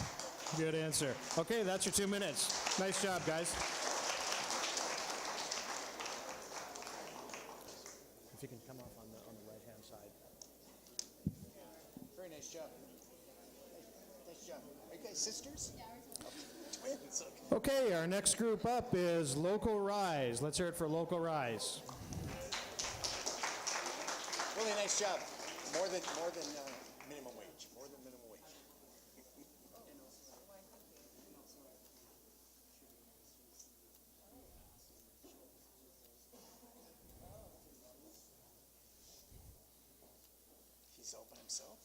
Good answer. Okay, that's your 2 minutes. Nice job, guys. If you can come off on the right-hand side. Very nice job. Nice job. Are you guys sisters? Yeah, we're twins. Okay, our next group up is Local Rise. Let's hear it for Local Rise. Really nice job. More than minimum wage. More than minimum wage. He's open himself.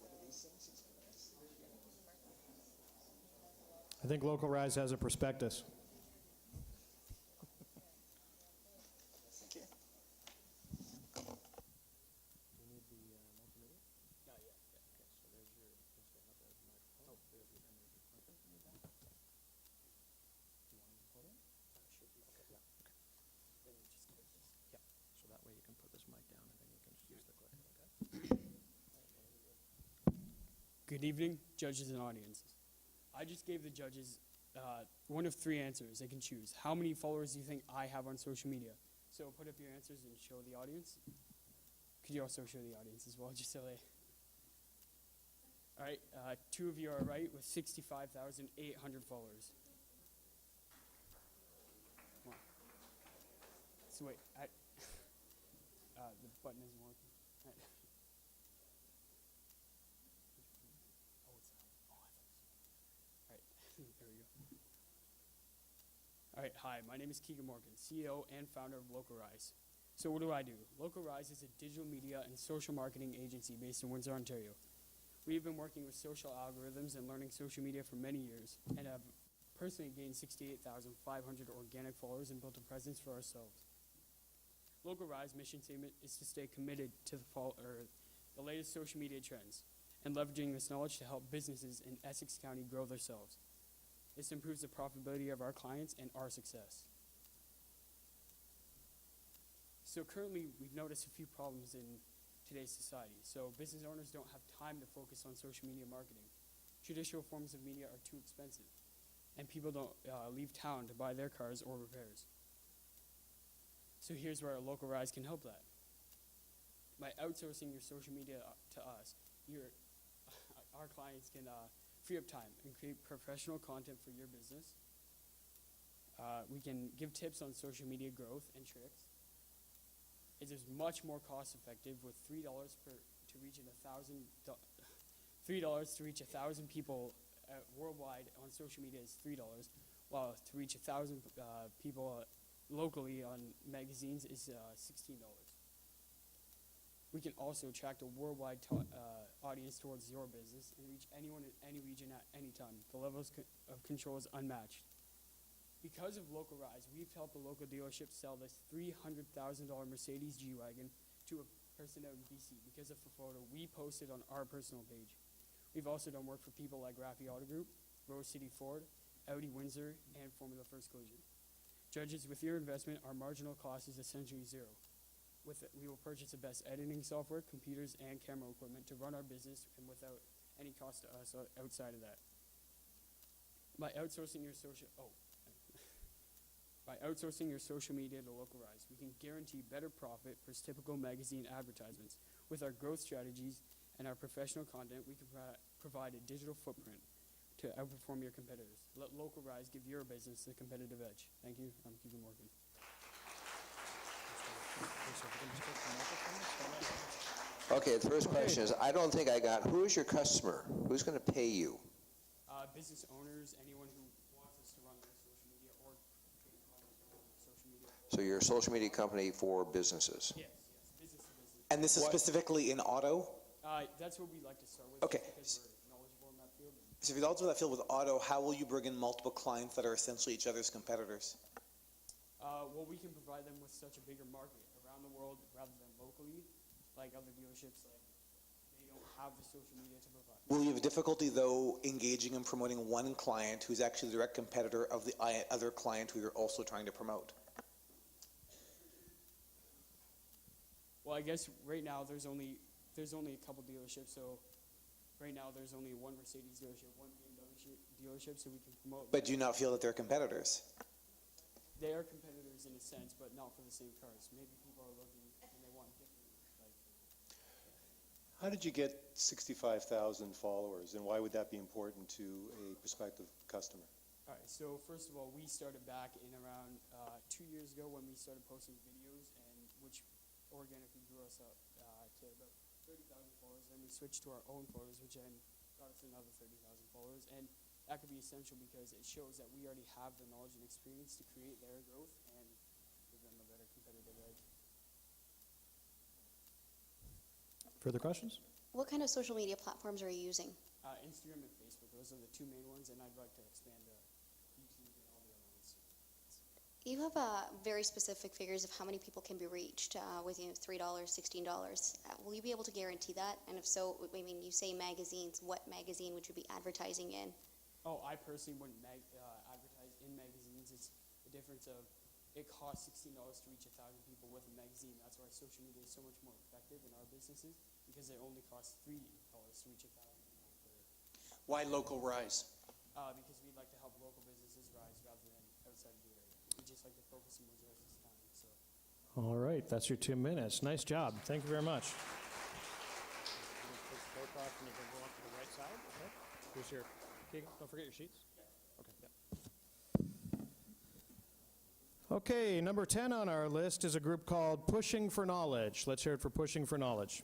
What are these things? I think Local Rise has a prospectus. So that way you can put this mic down and then you can use the clicker, okay? Good evening, judges and audience. I just gave the judges one of three answers they can choose. How many followers do you think I have on social media? So put up your answers and show the audience. Could you also show the audience as well, just so they... All right, two of you are right with 65,800 followers. Come on. So wait, the button isn't working. All right. Oh, it's oh, I thought it was. All right, there we go. All right, hi, my name is Keegan Morgan, CEO and founder of Local Rise. So what do I do? Local Rise is a digital media and social marketing agency based in Windsor, Ontario. We've been working with social algorithms and learning social media for many years and have personally gained 68,500 organic followers and built a presence for ourselves. Local Rise mission statement is to stay committed to the latest social media trends and leveraging this knowledge to help businesses in Essex County grow themselves. This improves the profitability of our clients and our success. So currently, we've noticed a few problems in today's society. So business owners don't have time to focus on social media marketing. Traditional forms of media are too expensive, and people don't leave town to buy their cars or repairs. So here's where our Local Rise can help that. By outsourcing your social media to us, our clients can free up time and create professional content for your business. We can give tips on social media growth and tricks. It is much more cost effective with $3 to reach 1,000 people worldwide on social media is $3, while to reach 1,000 people locally on magazines is $16. We can also attract a worldwide audience towards your business and reach anyone in any region at any time. The levels of control is unmatched. Because of Local Rise, we've helped a local dealership sell this $300,000 Mercedes G-Wagon to a person out in BC because of the photo we posted on our personal page. We've also done work for people like Raffi Auto Group, Rose City Ford, Audi Windsor, and Formula First Collision. Judges, with your investment, our marginal cost is essentially zero. With it, we will purchase the best editing software, computers, and camera equipment to run our business and without any cost to us outside of that. By outsourcing your social media to Local Rise, we can guarantee better profit for typical magazine advertisements. With our growth strategies and our professional content, we can provide a digital footprint to outperform your competitors. Let Local Rise give your business the competitive edge. Thank you. I'm Keegan Morgan. Okay, the first question is, I don't think I got, who is your customer? Who's going to pay you? Business owners, anyone who wants us to run their social media or create content on social media. So you're a social media company for businesses? Yes, business to business. And this is specifically in auto? That's what we like to start with. Okay. Because we're knowledgeable in that field. So if you're knowledgeable in that field with auto, how will you bring in multiple clients that are essentially each other's competitors? Well, we can provide them with such a bigger market around the world rather than locally, like other dealerships, like they don't have the social media to provide. Will you have difficulty, though, engaging and promoting one client who's actually the direct competitor of the other client who you're also trying to promote? Well, I guess right now there's only a couple dealerships, so right now there's only one Mercedes dealership, one BMW dealership, so we can promote. But do you not feel that they're competitors? They are competitors in a sense, but not for the same cars. Maybe people are looking and they want different. How did you get 65,000 followers, and why would that be important to a prospective customer? All right, so first of all, we started back in around 2 years ago when we started posting videos, and which organically grew us up to about 30,000 followers. Then we switched to our own photos, which then got us another 30,000 followers. And that could be essential because it shows that we already have the knowledge and experience to create their growth and give them a better competitive edge. Further questions? What kind of social media platforms are you using? Instagram and Facebook, those are the two main ones, and I'd like to expand YouTube and all the other ones. You have very specific figures of how many people can be reached with $3, $16. Will you be able to guarantee that? And if so, I mean, you say magazines. What magazine would you be advertising in? Oh, I personally wouldn't advertise in magazines. It's the difference of it costs $16 to reach 1,000 people with a magazine. That's why social media is so much more effective in our businesses, because it only costs $3 to reach 1,000 people. Why local rise? Because we'd like to help local businesses rise rather than outside of the area. We just like to focus on Windsor Essex County. So. All right, that's your 2 minutes. Nice job. Thank you very much. Here's your, don't forget your sheets. Okay, number 10 on our list is a group called Pushing for Knowledge. Let's hear it for Pushing for Knowledge.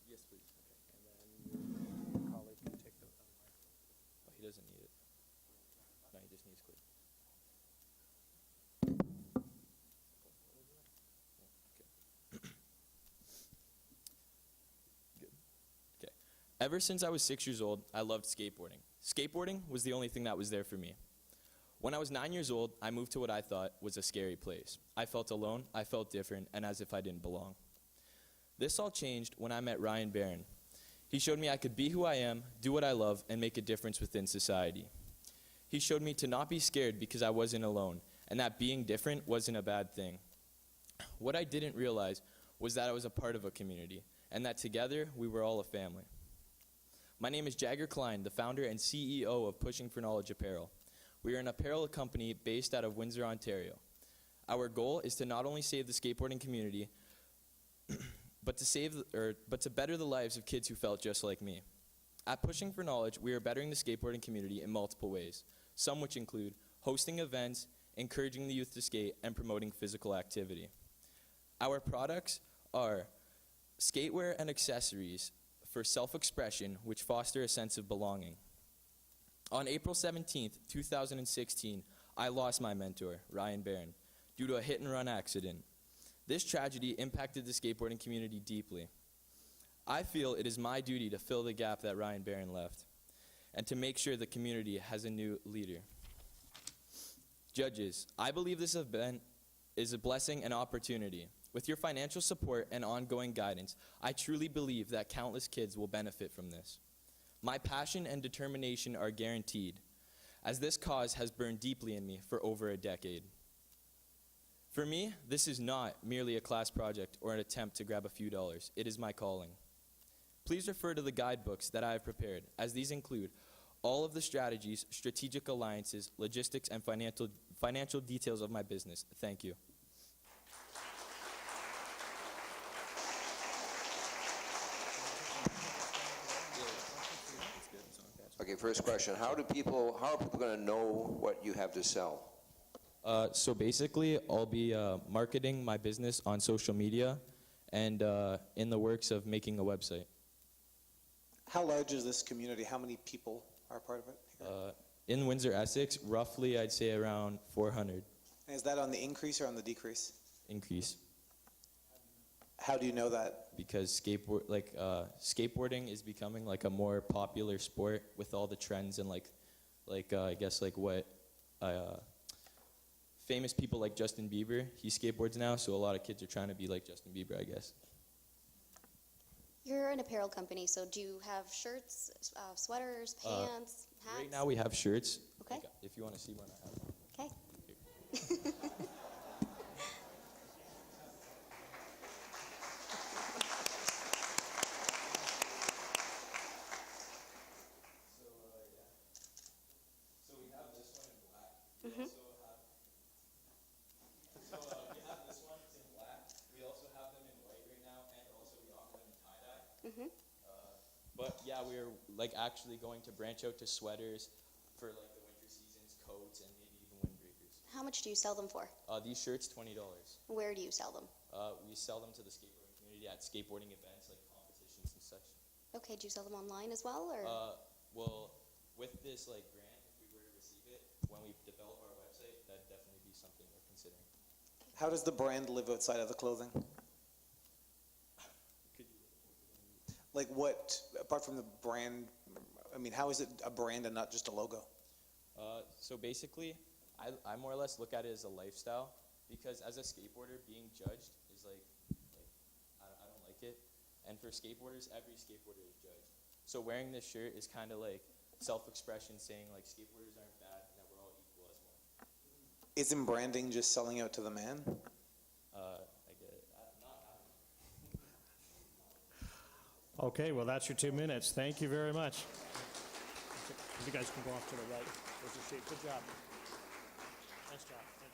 Yes, please. Okay. And then your colleague can take the microphone. Oh, he doesn't need it. No, he just needs clip. Okay. Good. Okay. Ever since I was 6 years old, I loved skateboarding. Skateboarding was the only thing that was there for me. When I was 9 years old, I moved to what I thought was a scary place. I felt alone, I felt different, and as if I didn't belong. This all changed when I met Ryan Barron. He showed me I could be who I am, do what I love, and make a difference within society. He showed me to not be scared because I wasn't alone, and that being different wasn't a bad thing. What I didn't realize was that I was a part of a community, and that together we were all a family. My name is Jagger Klein, the founder and CEO of Pushing for Knowledge Apparel. We are an apparel company based out of Windsor, Ontario. Our goal is to not only save the skateboarding community, but to better the lives of kids who felt just like me. At Pushing for Knowledge, we are bettering the skateboarding community in multiple ways, some which include hosting events, encouraging the youth to skate, and promoting physical activity. Our products are skatewear and accessories for self-expression, which foster a sense of belonging. On April 17th, 2016, I lost my mentor, Ryan Barron, due to a hit-and-run accident. This tragedy impacted the skateboarding community deeply. I feel it is my duty to fill the gap that Ryan Barron left, and to make sure the community has a new leader. Judges, I believe this event is a blessing and opportunity. With your financial support and ongoing guidance, I truly believe that countless kids will benefit from this. My passion and determination are guaranteed, as this cause has burned deeply in me for over a decade. For me, this is not merely a class project or an attempt to grab a few dollars. It is my calling. Please refer to the guidebooks that I have prepared, as these include all of the strategies, strategic alliances, logistics, and financial details of my business. Thank you. Okay, first question. How are people going to know what you have to sell? So basically, I'll be marketing my business on social media and in the works of making a website. How large is this community? How many people are part of it? In Windsor, Essex, roughly I'd say around 400. And is that on the increase or on the decrease? Increase. How do you know that? Because skateboarding is becoming like a more popular sport with all the trends and I guess like what famous people like Justin Bieber, he skateboards now, so a lot of kids are trying to be like Justin Bieber, I guess. You're an apparel company, so do you have shirts, sweaters, pants, hats? Right now we have shirts. Okay. Like, if you want to see one, I have one. Okay. So we have this one in black. We also have Mm-hmm. But yeah, we were like actually going to branch out to sweaters for like the winter seasons, coats, and maybe even windbreakers. How much do you sell them for? These shirts, $20. Where do you sell them? We sell them to the skateboarding community at skateboarding events like competitions and such. Okay, do you sell them online as well, or? Well, with this like grant, if we were to receive it, when we develop our website, that'd definitely be something we're considering. How does the brand live outside of the clothing? Like what, apart from the brand, I mean, how is it a brand and not just a logo? So basically, I more or less look at it as a lifestyle, because as a skateboarder, being judged is like I don't like it. And for skateboarders, every skateboarder is judged. So wearing this shirt is kind of like self-expression, saying like skateboarders aren't bad and that we're all equal as one. Isn't branding just selling out to the man? I get it. Okay, well, that's your 2 minutes. Thank you very much. You guys can go off to the right. There's your sheet. Good job. Nice job. Thank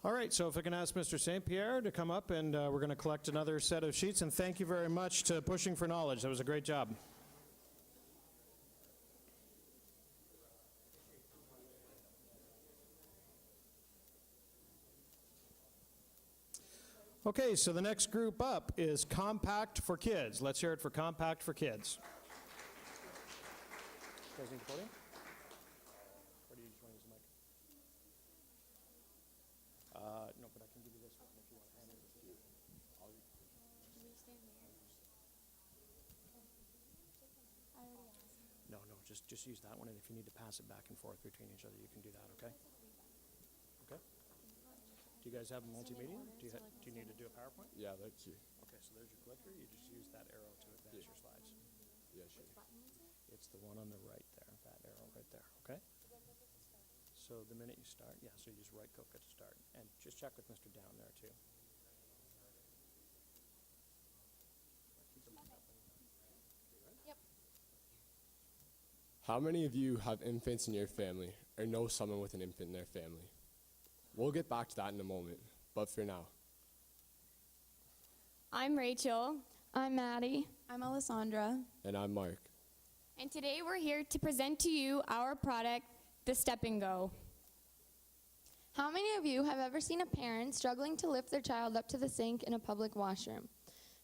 you. All right, so if I can ask Mr. St. Pierre to come up, and we're going to collect another set of sheets. And thank you very much to Pushing for Knowledge. That was a great job. Okay, so the next group up is Compact for Kids. Let's hear it for Compact for Kids. You guys need the podium? Or do you just want to use the mic? No, but I can give you this one if you want to hand it to you. No, just use that one, and if you need to pass it back and forth between each other, you can do that, okay? Okay? Do you guys have multimedia? Do you need to do a PowerPoint? Yeah, that's you. Okay, so there's your clicker. You just use that arrow to advance your slides. Yeah, sure. It's the one on the right there, that arrow right there, okay? So the minute you start, yeah, so you just right click it to start. And just check with Mr. Down there too. Yep. How many of you have infants in your family or know someone with an infant in their family? We'll get back to that in a moment, but for now. I'm Rachel. I'm Maddie. I'm Alessandra. And I'm Mark. And today we're here to present to you our product, the Step and Go. How many of you have ever seen a parent struggling to lift their child up to the sink in a public washroom?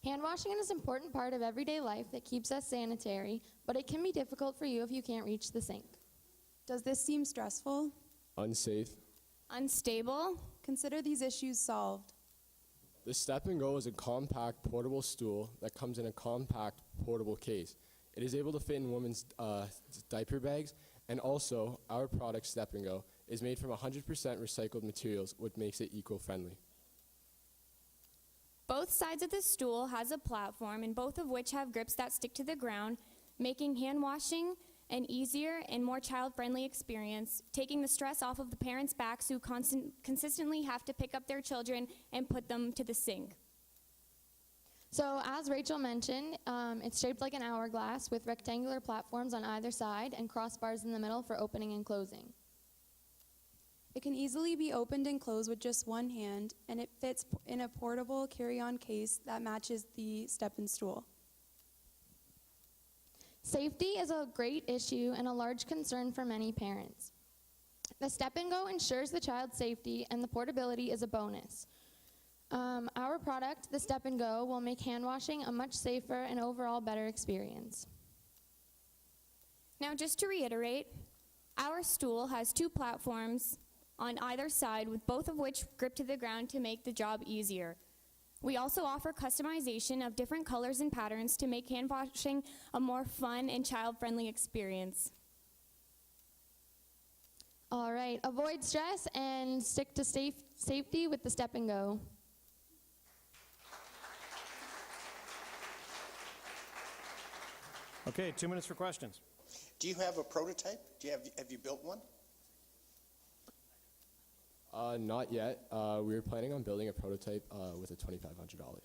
Hand washing is an important part of everyday life that keeps us sanitary, but it can be difficult for you if you can't reach the sink. Does this seem stressful? Unsafe. Unstable? Consider these issues solved. The Step and Go is a compact portable stool that comes in a compact portable case. It is able to fit in women's diaper bags, and also our product Step and Go is made from 100% recycled materials, which makes it eco-friendly. Both sides of the stool has a platform, and both of which have grips that stick to the ground, making hand washing an easier and more child-friendly experience, taking the stress off of the parents' backs who consistently have to pick up their children and put them to the sink. So as Rachel mentioned, it's shaped like an hourglass with rectangular platforms on either side and crossbars in the middle for opening and closing. It can easily be opened and closed with just one hand, and it fits in a portable carry-on case that matches the step and stool. Safety is a great issue and a large concern for many parents. The Step and Go ensures the child's safety, and the portability is a bonus. Our product, the Step and Go, will make hand washing a much safer and overall better experience. Now, just to reiterate, our stool has two platforms on either side, with both of which grip to the ground to make the job easier. We also offer customization of different colors and patterns to make hand washing a more fun and child-friendly experience. All right, avoid stress and stick to safety with the Step and Go. Okay, 2 minutes for questions. Do you have a prototype? Have you built one? Not yet. We were planning on building a prototype with a $2,500.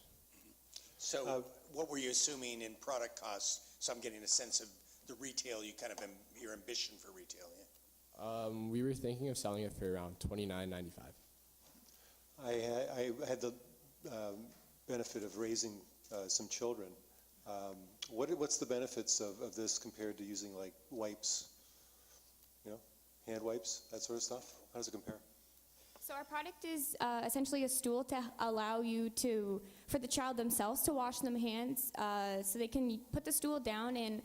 So what were you assuming in product costs? So I'm getting a sense of the retail, your ambition for retail, yeah? We were thinking of selling it for around $29.95. I had the benefit of raising some children. What's the benefits of this compared to using like wipes, hand wipes, that sort of stuff? How does it compare? So our product is essentially a stool to allow you to, for the child themselves, to wash them hands, so they can put the stool down, and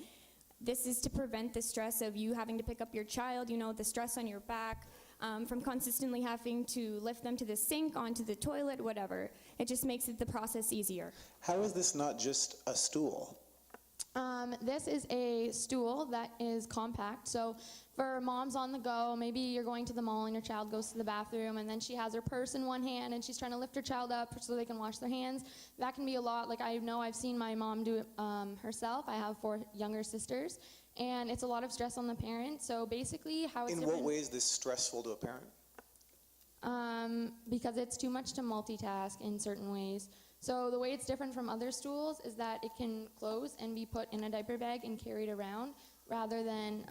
this is to prevent the stress of you having to pick up your child, the stress on your back, from consistently having to lift them to the sink, onto the toilet, whatever. It just makes the process easier. How is this not just a stool? This is a stool that is compact. So for moms on the go, maybe you're going to the mall and your child goes to the bathroom and then she has her purse in one hand and she's trying to lift her child up so they can wash their hands. That can be a lot. Like I've seen my mom do it herself. I have 4 younger sisters, and it's a lot of stress on the parent. So basically how it's In what way is this stressful to a parent? Because it's too much to multitask in certain ways. So the way it's different from other stools is that it can close and be put in a diaper bag and carried around, rather than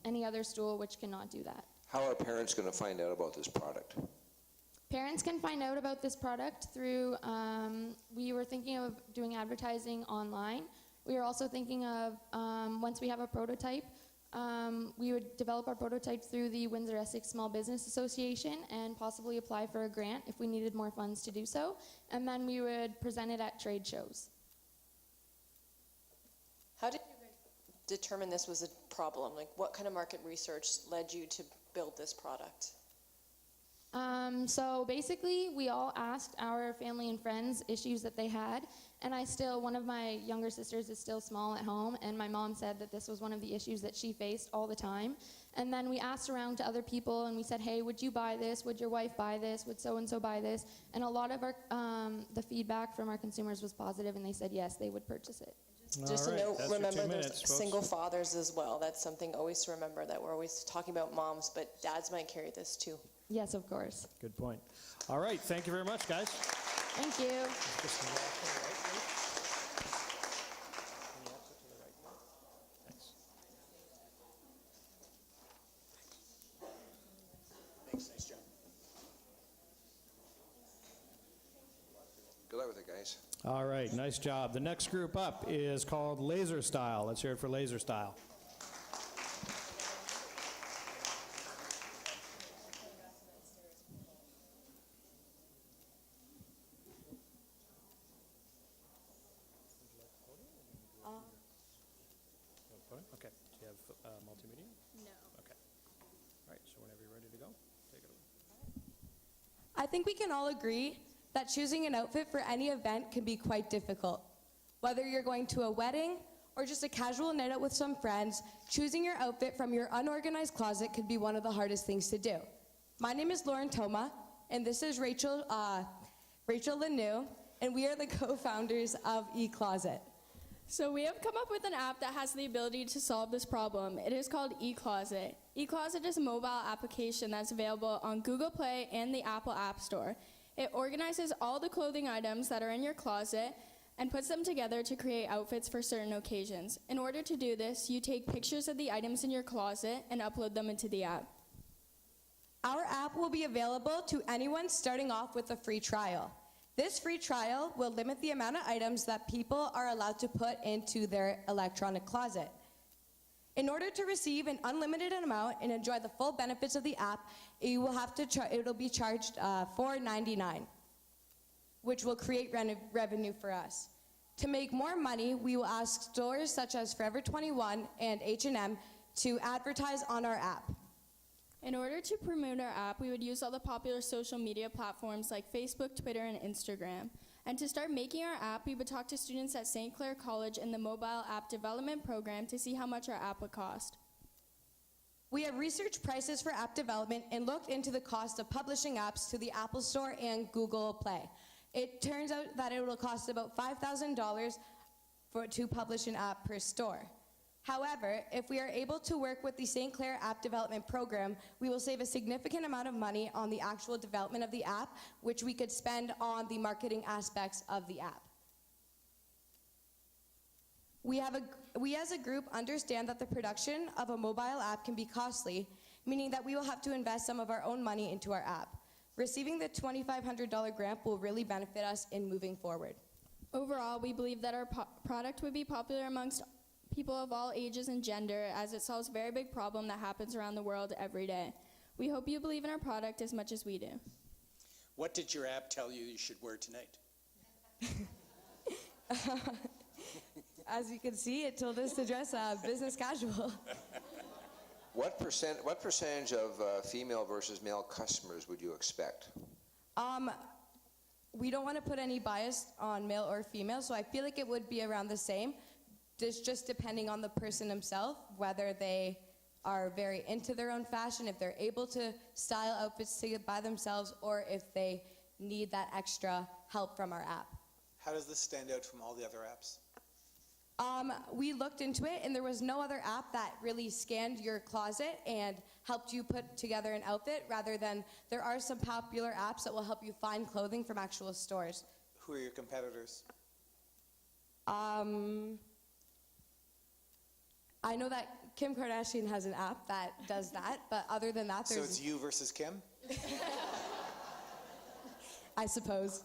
any other stool which cannot do that. How are parents going to find out about this product? Parents can find out about this product through, we were thinking of doing advertising online. We were also thinking of, once we have a prototype, we would develop our prototype through the Windsor-Essex Small Business Association and possibly apply for a grant if we needed more funds to do so. And then we would present it at trade shows. How did you determine this was a problem? Like, what kind of market research led you to build this product? So basically, we all asked our family and friends issues that they had, and one of my younger sisters is still small at home, and my mom said that this was one of the issues that she faced all the time. And then we asked around to other people, and we said, hey, would you buy this? Would your wife buy this? Would so-and-so buy this? And a lot of the feedback from our consumers was positive, and they said yes, they would purchase it. Just a note, remember there's folks. single fathers as well. That's something always to remember, that we're always talking about moms, but dads might carry this too. Yes, of course. Good point. All right, thank you very much, guys. Thank you. Thanks, nice job. Good luck with it, guys. All right, nice job. The next group up is called Laser Style. Let's hear it for Laser Style. Okay. Do you have multimedia? No. Okay. All right, so whenever you're ready to go, take it away. I think we can all agree that choosing an outfit for any event can be quite difficult. Whether you're going to a wedding or just a casual night out with some friends, choosing your outfit from your unorganized closet could be one of the hardest things to do. My name is Lauren Toma, and this is Rachel Lanou, and we are the co-founders of eCloset. So we have come up with an app that has the ability to solve this problem. It is called eCloset. eCloset is a mobile application that's available on Google Play and the Apple App Store. It organizes all the clothing items that are in your closet and puts them together to create outfits for certain occasions. In order to do this, you take pictures of the items in your closet and upload them into the app. Our app will be available to anyone starting off with a free trial. This free trial will limit the amount of items that people are allowed to put into their electronic closet. In order to receive an unlimited amount and enjoy the full benefits of the app, you will have to it'll be charged $4.99, which will create revenue for us. To make more money, we will ask stores such as Forever 21 and H&M to advertise on our app. In order to promote our app, we would use all the popular social media platforms like Facebook, Twitter, and Instagram. And to start making our app, we would talk to students at St. Clair College in the mobile app development program to see how much our app would cost. We have researched prices for app development and looked into the cost of publishing apps to the Apple Store and Google Play. It turns out that it will cost about $5,000 to publish an app per store. However, if we are able to work with the St. Clair App Development Program, we will save a significant amount of money on the actual development of the app, which we could spend on the marketing aspects of the app. We as a group understand that the production of a mobile app can be costly, meaning that we will have to invest some of our own money into our app. Receiving the $2,500 grant will really benefit us in moving forward. Overall, we believe that our product would be popular amongst people of all ages and gender, as it solves a very big problem that happens around the world every day. We hope you believe in our product as much as we do. What did your app tell you should wear tonight? As you can see, it told us to dress business casual. What percentage of female versus male customers would you expect? We don't want to put any bias on male or female, so I feel like it would be around the same. Just depending on the person himself, whether they are very into their own fashion, if they're able to style outfits by themselves, or if they need that extra help from our app. How does this stand out from all the other apps? We looked into it, and there was no other app that really scanned your closet and helped you put together an outfit, rather than there are some popular apps that will help you find clothing from actual stores. Who are your competitors? I know that Kim Kardashian has an app that does that, but other than that, So there's... it's you versus Kim? I suppose.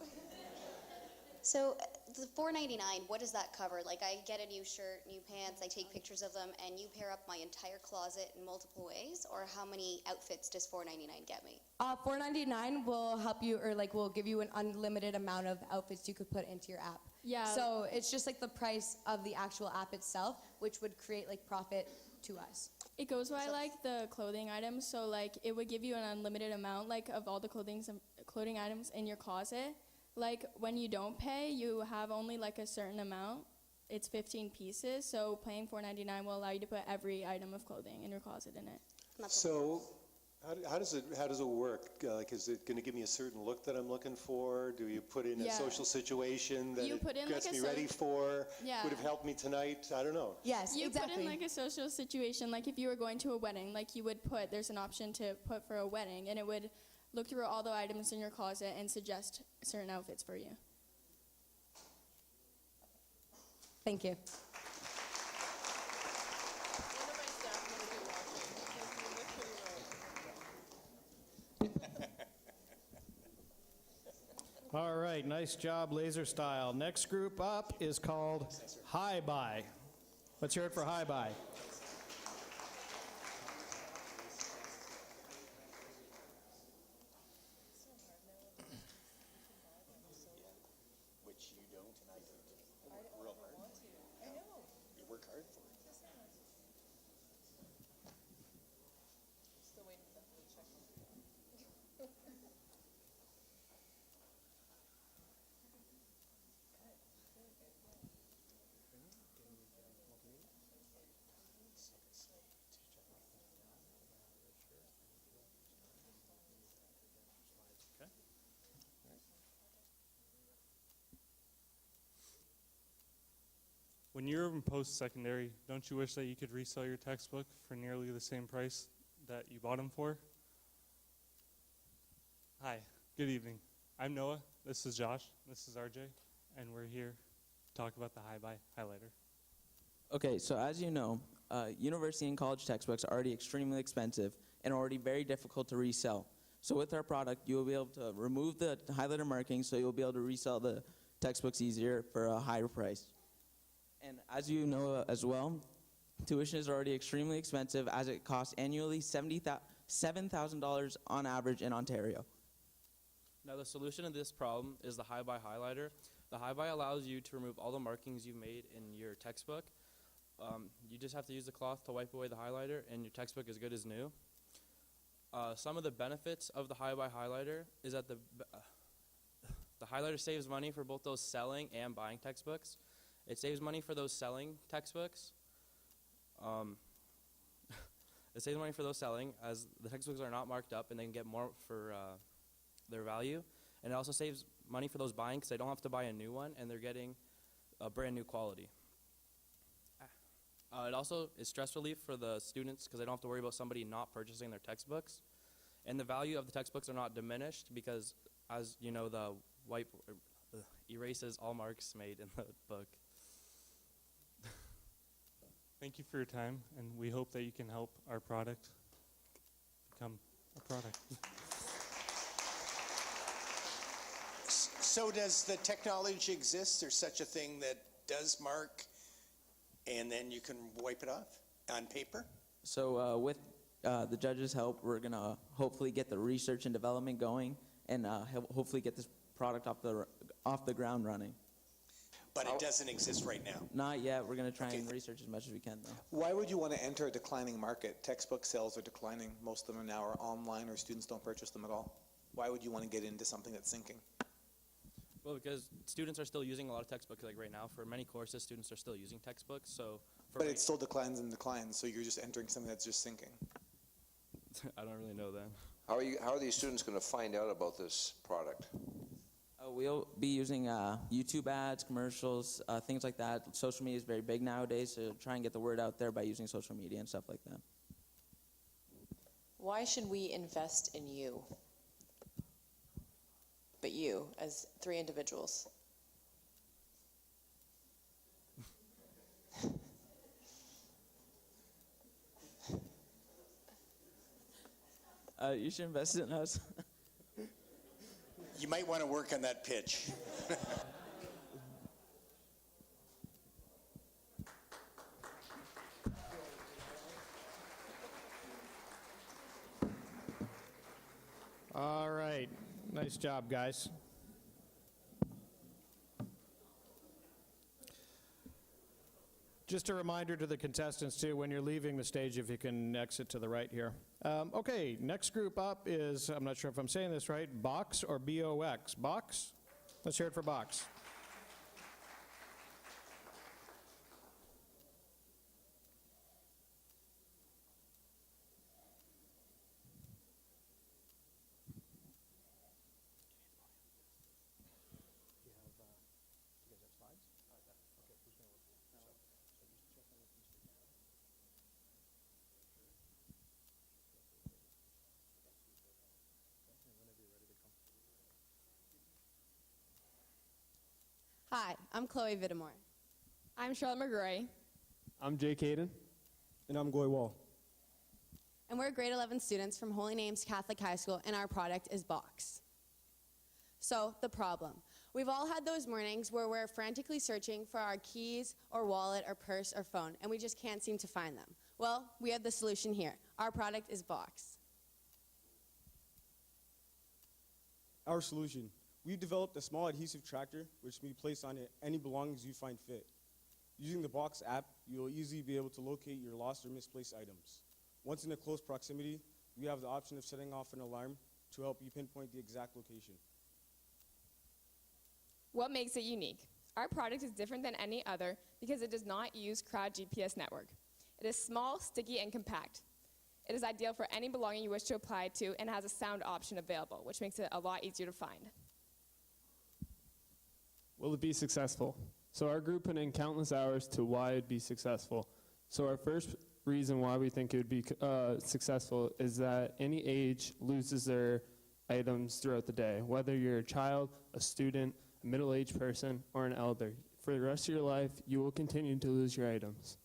So the $4.99, what does that cover? Like, I get a new shirt, new pants, I take pictures of them, and you pair up my entire closet in multiple ways? Or how many outfits does $4.99 get me? $4.99 will help you, or like will give you an unlimited amount of outfits you could put into your app. Yeah. So it's just like the price of the actual app itself, which would create like profit to us. It goes by like the clothing items, so like it would give you an unlimited amount like of all the clothing items in your closet. Like when you don't pay, you have only like a certain amount. It's 15 pieces, so paying $4.99 will allow you to put every item of clothing in your closet in it. So how does it work? Like, is it going to give me a certain look that I'm looking for? Do you put in a social situation that You it put in, gets like, me a ready for? Yeah. Would have helped me tonight? I don't know. Yes, You exactly. put in like a social situation, like if you were going to a wedding, like you would put, there's an option to put for a wedding, and it would look through all the items in your closet and suggest certain outfits for you. Thank you. All right, nice job, laser style. Next group up is called Hi Bye. Let's hear it for Hi Bye. Which you don't and I don't. Real hard. I know. You work hard for it. Still waiting for them to check. When you're in post-secondary, don't you wish that you could resell your textbook for nearly the same price that you bought them for? Hi, good evening. I'm Noah, this is Josh, this is RJ, and we're here to talk about the Hi Bye highlighter. Okay, so as you know, university and college textbooks are already extremely expensive and already very difficult to resell. So with our product, you will be able to remove the highlighter marking, so you'll be able to resell the textbooks easier for a higher price. And as you know as well, tuition is already extremely expensive, as it costs annually $7,000 on average in Ontario. Now the solution to this problem is the Hi Bye highlighter. The Hi Bye allows you to remove all the markings you've made in your textbook. You just have to use the cloth to wipe away the highlighter, and your textbook is good as new. Some of the benefits of the Hi Bye highlighter is that the highlighter saves money for both those selling and buying textbooks. It saves money for those selling textbooks. It saves money for those selling, as the textbooks are not marked up and they can get more for their value. And it also saves money for those buying, because they don't have to buy a new one and they're getting a brand new quality. It also is stress relief for the students, because they don't have to worry about somebody not purchasing their textbooks. And the value of the textbooks are not diminished, because, as you know, the white erases all marks made in the book. Thank you for your time, and we hope that you can help our product become a product. So does the technology exist? There's such a thing that does mark, and then you can wipe it off on paper? So with the judges' help, we're going to hopefully get the research and development going and hopefully get this product off the ground running. But it doesn't exist right now? Not yet. We're going to try and research as much as we can, though. Why would you want to enter a declining market? Textbook sales are declining. Most of them now are online, or students don't purchase them at all. Why would you want to get into something that's sinking? Well, because students are still using a lot of textbooks. Like right now, for many courses, students are still using textbooks. So, But it still declines and declines, so you're just entering something that's just sinking. I don't really know then. How are these students going to find out about this product? We'll be using YouTube ads, commercials, things like that. Social media is very big nowadays, so try and get the word out there by using social media and stuff like that. Why should we invest in you? But you, as 3 individuals. You should invest in us. You might want to work on that pitch. All right. Nice job, guys. Just a reminder to the contestants, too, when you're leaving the stage, if you can exit to the right here. Okay, next group up is, I'm not sure if I'm saying this right, Box or B-O-X? Box? Let's hear it for Box. Hi, I'm Chloe Vittamore. I'm Charlotte McGroy. I'm Jay Caden. And I'm Goy Wall. And we're grade 11 students from Holy Names Catholic High School, and our product is Box. So, the problem. We've all had those mornings where we're frantically searching for our keys or wallet or purse or phone, and we just can't seem to find them. Well, we have the solution here. Our product is Box. Our solution. We've developed a small adhesive tracker which can be placed on any belongings you find fit. Using the Box app, you will easily be able to locate your lost or misplaced items. Once in a close proximity, we have the option of setting off an alarm to help you pinpoint the exact location. What makes it unique? Our product is different than any other because it does not use crowd GPS network. It is small, sticky, and compact. It is ideal for any belonging you wish to apply to and has a sound option available, which makes it a lot easier to find. Will it be successful? So our group put in countless hours to why it'd be successful. So our first reason why we think it would be successful is that any age loses their items throughout the day, whether you're a child, a student, a middle-aged person, or an elder. For the rest of your life, you will continue to lose your items.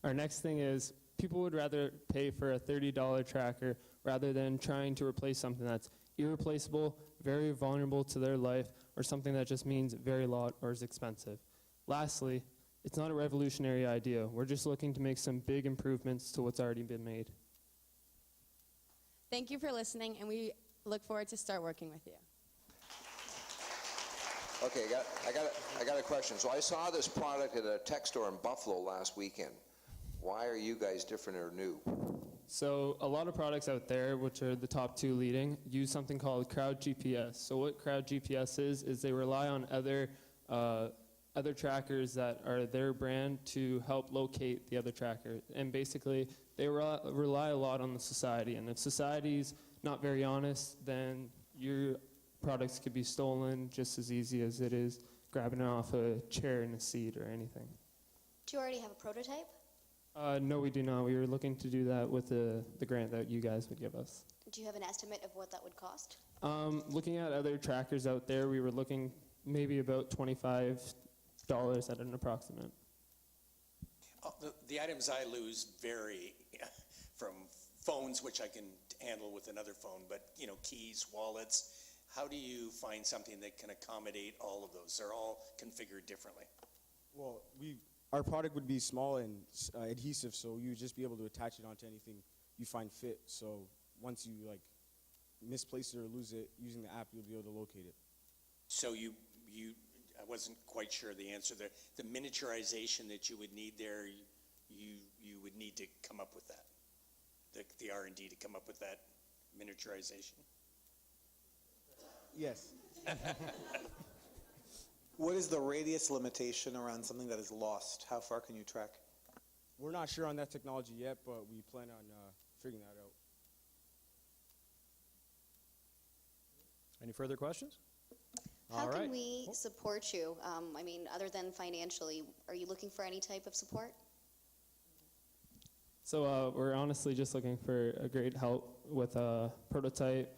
Our next thing is people would rather pay for a $30 tracker rather than trying to replace something that's irreplaceable, very vulnerable to their life, or something that just means very loud or is expensive. Lastly, it's not a revolutionary idea. We're just looking to make some big improvements to what's already been made. Thank you for listening, and we look forward to start working with you. Okay, I got a question. So I saw this product at a tech store in Buffalo last weekend. Why are you guys different or new? So a lot of products out there, which are the top 2 leading, use something called Crowd GPS. So what Crowd GPS is they rely on other trackers that are their brand to help locate the other tracker. And basically, they rely a lot on the society. And if society's not very honest, then your products could be stolen just as easy as it is grabbing it off a chair in a seat or anything. Do you already have a prototype? No, we do not. We were looking to do that with the grant that you guys would give us. Do you have an estimate of what that would cost? Looking at other trackers out there, we were looking maybe about $25 at an approximate. The items I lose vary from phones, which I can handle with another phone, but keys, wallets, how do you find something that can accommodate all of those? They're all configured differently. Well, our product would be small and adhesive, so you would just be able to attach it onto anything you find fit. So once you like misplace it or lose it, using the app, you'll be able to locate it. So I wasn't quite sure the answer there. The miniaturization that you would need there, you would need to come up with that. The R&D to come up with that miniaturization. Yes. What is the radius limitation around something that is lost? How far can you track? We're not sure on that technology yet, but we plan on figuring that out. Any further questions? How All right. can we support you? I mean, other than financially, are you looking for any type of support? So we're honestly just looking for a great help with a prototype,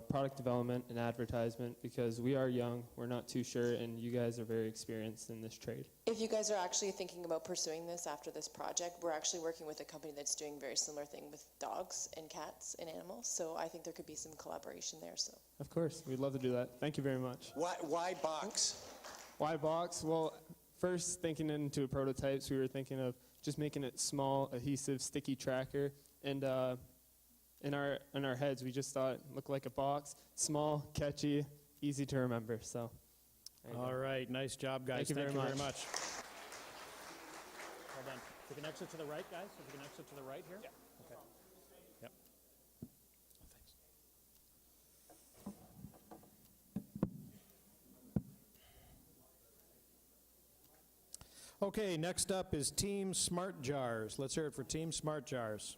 product development, and advertisement because we are young, we're not too sure, and you guys are very experienced in this trade. If you guys are actually thinking about pursuing this after this project, we're actually working with a company that's doing a very similar thing with dogs and cats and animals, so I think there could be some collaboration there. So. Of course, we'd love to do that. Thank you very much. Why box? Why box? Well, first thinking into prototypes, we were thinking of just making it small, adhesive, sticky tracker, and in our heads, we just thought it looked like a box, small, catchy, easy to remember. So, All right, nice job, guys. Thank you very much. Hold on. If you can exit to the right, guys. If you can exit to the right here. Yeah. Okay. Yep. Thanks. Okay, next up is Team Smart Jars. Let's hear it for Team Smart Jars.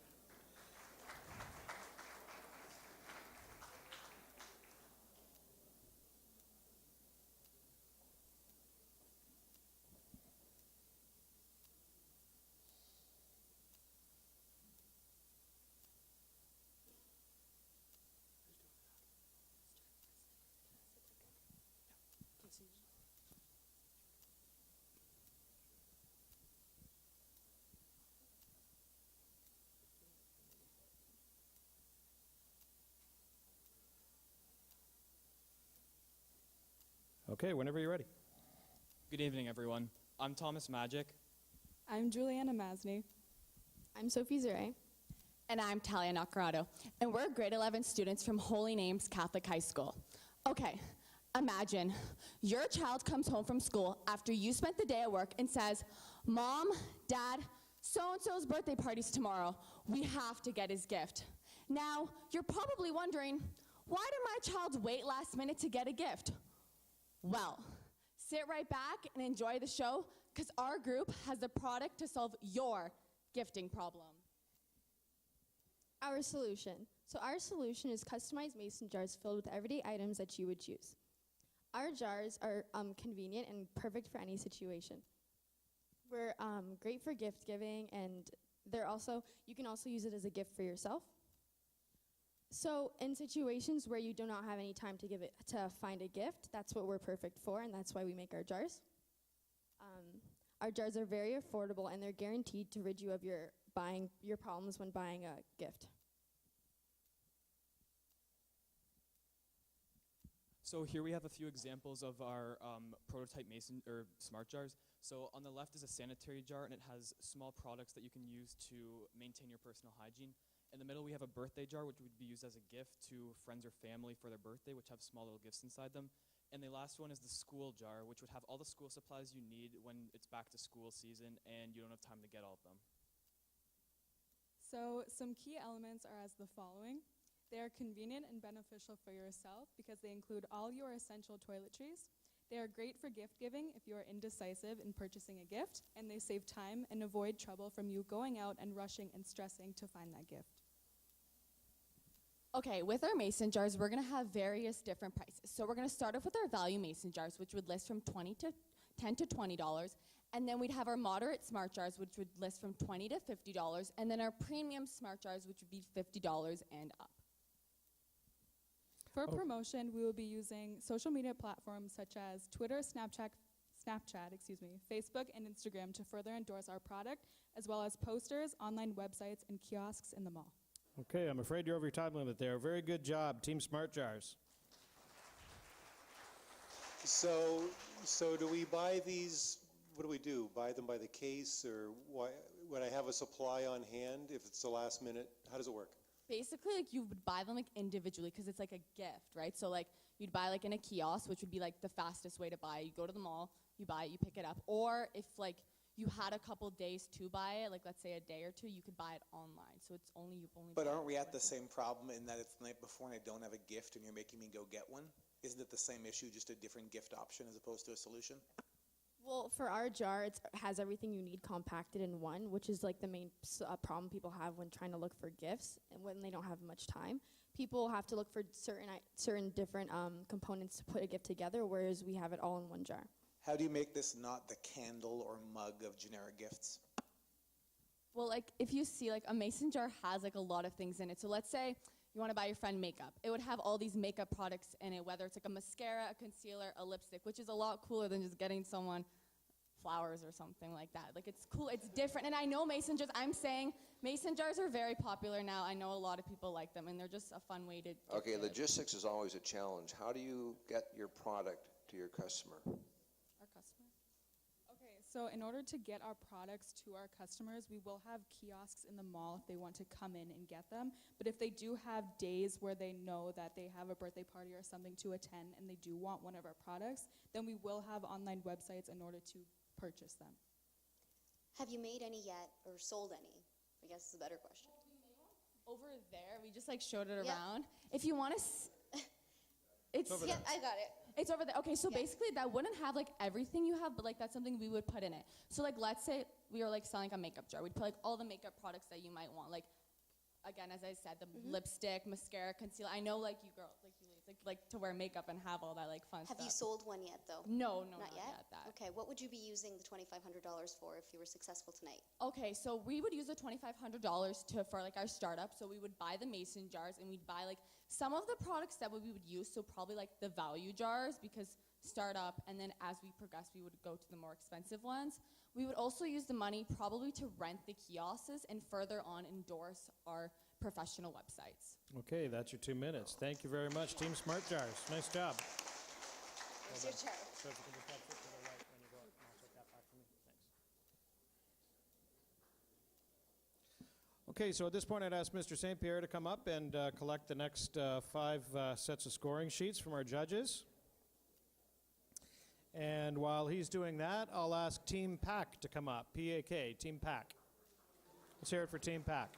Okay, whenever you're ready. Good evening, everyone. I'm Thomas Magic. I'm Juliana Masney. I'm Sophie Zure. And I'm Talia Nacarado. And we're grade 11 students from Holy Names Catholic High School. Okay, imagine your child comes home from school after you spent the day at work and says, Mom, Dad, so-and-so's birthday party's tomorrow. We have to get his gift. Now, you're probably wondering, why did my child wait last minute to get a gift? Well, sit right back and enjoy the show because our group has the product to solve your gifting problem. Our solution. So our solution is customized mason jars filled with everyday items that you would choose. Our jars are convenient and perfect for any situation. We're great for gift giving, and you can also use it as a gift for yourself. So in situations where you do not have any time to find a gift, that's what we're perfect for, and that's why we make our jars. Our jars are very affordable, and they're guaranteed to rid you of your problems when buying a gift. So here we have a few examples of our prototype mason or smart jars. So on the left is a sanitary jar, and it has small products that you can use to maintain your personal hygiene. In the middle, we have a birthday jar, which would be used as a gift to friends or family for their birthday, which have small little gifts inside them. And the last one is the school jar, which would have all the school supplies you need when it's back to school season and you don't have time to get all of them. So some key elements are as the following. They are convenient and beneficial for yourself because they include all your essential toiletries. They are great for gift giving if you are indecisive in purchasing a gift, and they save time and avoid trouble from you going out and rushing and stressing to find that gift. Okay, with our mason jars, we're going to have various different prices. So we're going to start off with our value mason jars, which would list from $10 to $20. And then we'd have our moderate smart jars, which would list from $20 to $50. And then our premium smart jars, which would be $50 and up. For promotion, we will be using social media platforms such as Twitter, Snapchat, Facebook, and Instagram to further endorse our product, as well as posters, online websites, and kiosks in the mall. Okay, I'm afraid you're over your time limit there. Very good job, Team Smart Jars. So do we buy these, what do we do? Buy them by the case, or why, when I have a supply on hand, if it's the last minute, how does it work? Basically, like, you would buy them like individually because it's like a gift, right? So like you'd buy like in a kiosk, which would be like the fastest way to buy. You go to the mall, you buy it, you pick it up. Or if like you had a couple days to buy it, like let's say a day or two, you could buy it online. So it's only you only. But buy aren't it we at the online. same problem in that it's the night before and I don't have a gift and you're making me go get one? Isn't it the same issue, just a different gift option as opposed to a solution? Well, for our jar, it has everything you need compacted in one, which is like the main problem people have when trying to look for gifts and when they don't have much time. People have to look for certain different components to put a gift together, whereas we have it all in one jar. How do you make this not the candle or mug of generic gifts? Well, like if you see like a mason jar has like a lot of things in it. So let's say you want to buy your friend makeup. It would have all these makeup products in it, whether it's like a mascara, a concealer, a lipstick, which is a lot cooler than just getting someone flowers or something like that. Like it's cool, it's different. And I know mason jars, I'm saying mason jars are very popular now. I know a lot of people like them and they're just a fun way to Okay, logistics is always a challenge. How do you get your product to your customer? our customers. Okay, so in order to get our products to our customers, we will have kiosks in the mall if they want to come in and get them. But if they do have days where they know that they have a birthday party or something to attend and they do want one of our products, then we will have online websites in order to purchase them. Have you made any yet or sold any? I guess is a better question. Over there, we just like showed it Yeah. around. If you want to, it's over there. I got it. It's over there. Okay, so basically that wouldn't have like everything you have, but like that's something we would put in it. So like let's say we were like selling a makeup jar. We'd put like all the makeup products that you might want. Like again, as I said, the lipstick, mascara, concealer. I know like you girls, like you ladies, like to wear makeup and have all that like fun Have stuff. you sold one yet, though? No, Not yet. Okay, what would you be using the $2,500 for if you were successful tonight? Okay, so we would use the $2,500 for like our startup. So we would buy the mason jars and we'd buy like some of the products that we would use. So probably like the value jars because startup, and then as we progress, we would go to the more expensive ones. We would also use the money probably to rent the kiosks and further on endorse our professional websites. Okay, that's your 2 minutes. Thank you very much, Team Smart Jars. Nice job. Here's your jar. So if you can just have it to the right when you go up, and I'll take that back from me. Thanks. Okay, so at this point, I'd ask Mr. St. Pierre to come up and collect the next 5 sets of scoring sheets from our judges. And while he's doing that, I'll ask Team PAC to come up. P-A-K, Team PAC. Let's hear it for Team PAC.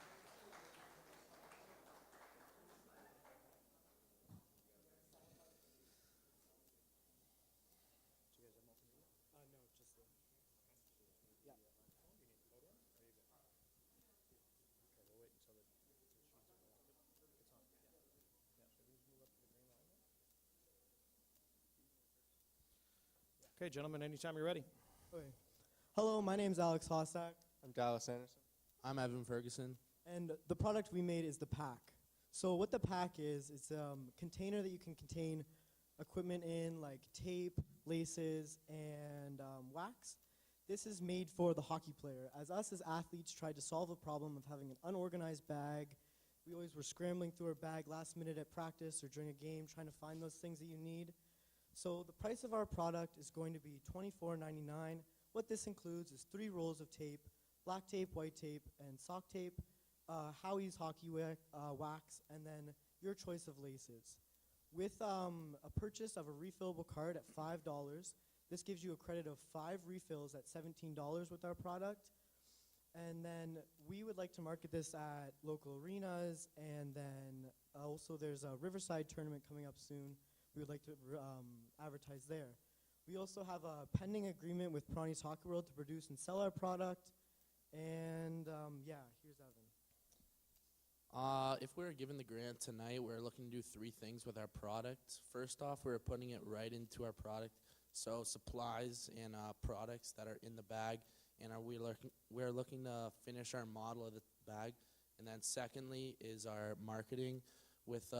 Okay, gentlemen, anytime you're ready. Okay. Hello, my name's Alex Hossack. I'm Dallas Anderson. I'm Evan Ferguson. And the product we made is the pack. So what the pack is, it's a container that you can contain equipment in, like tape, laces, and wax. This is made for the hockey player. As us as athletes tried to solve a problem of having an unorganized bag, we always were scrambling through our bag last minute at practice or during a game trying to find those things that you need. So the price of our product is going to be $24.99. What this includes is 3 rolls of tape, black tape, white tape, and sock tape, Howie's hockey wax, and then your choice of laces. With a purchase of a refillable card at $5, this gives you a credit of 5 refills at $17 with our product. And then we would like to market this at local arenas, and then also there's a Riverside tournament coming up soon. We would like to advertise there. We also have a pending agreement with Piranha's Hockey World to produce and sell our product. And yeah, here's Evan. If we were given the grant tonight, we're looking to do 3 things with our product. First off, we're putting it right into our product. So supplies and products that are in the bag. And we're looking to finish our model of the bag. And then secondly is our marketing with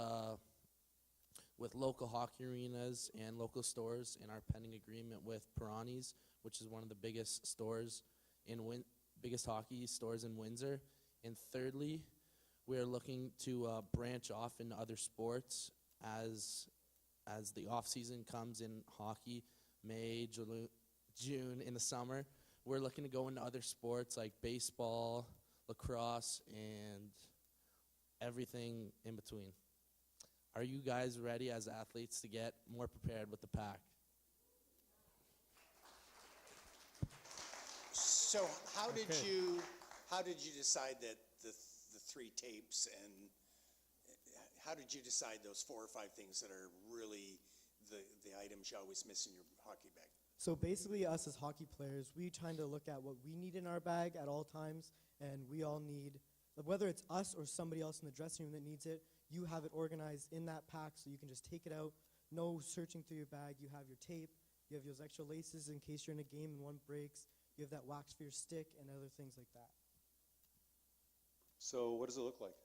local hockey arenas and local stores, and our pending agreement with Piranha's, which is one of the biggest stores biggest hockey stores in Windsor. And thirdly, we are looking to branch off into other sports as as the off season comes in hockey, May, June in the summer, we're looking to go into other sports like baseball, lacrosse, and everything in between. Are you guys ready as athletes to get more prepared with the pack? So how did you decide that the 3 tapes, and how did you decide those 4 or 5 things that are really the items you always miss in your hockey bag? So basically, us as hockey players, we trying to look at what we need in our bag at all times, and we all need, whether it's us or somebody else in the dressing room that needs it, you have it organized in that pack so you can just take it out. No searching through your bag. You have your tape. You have those extra laces in case you're in a game and one breaks. You have that wax for your stick and other things like that. So what does it look like?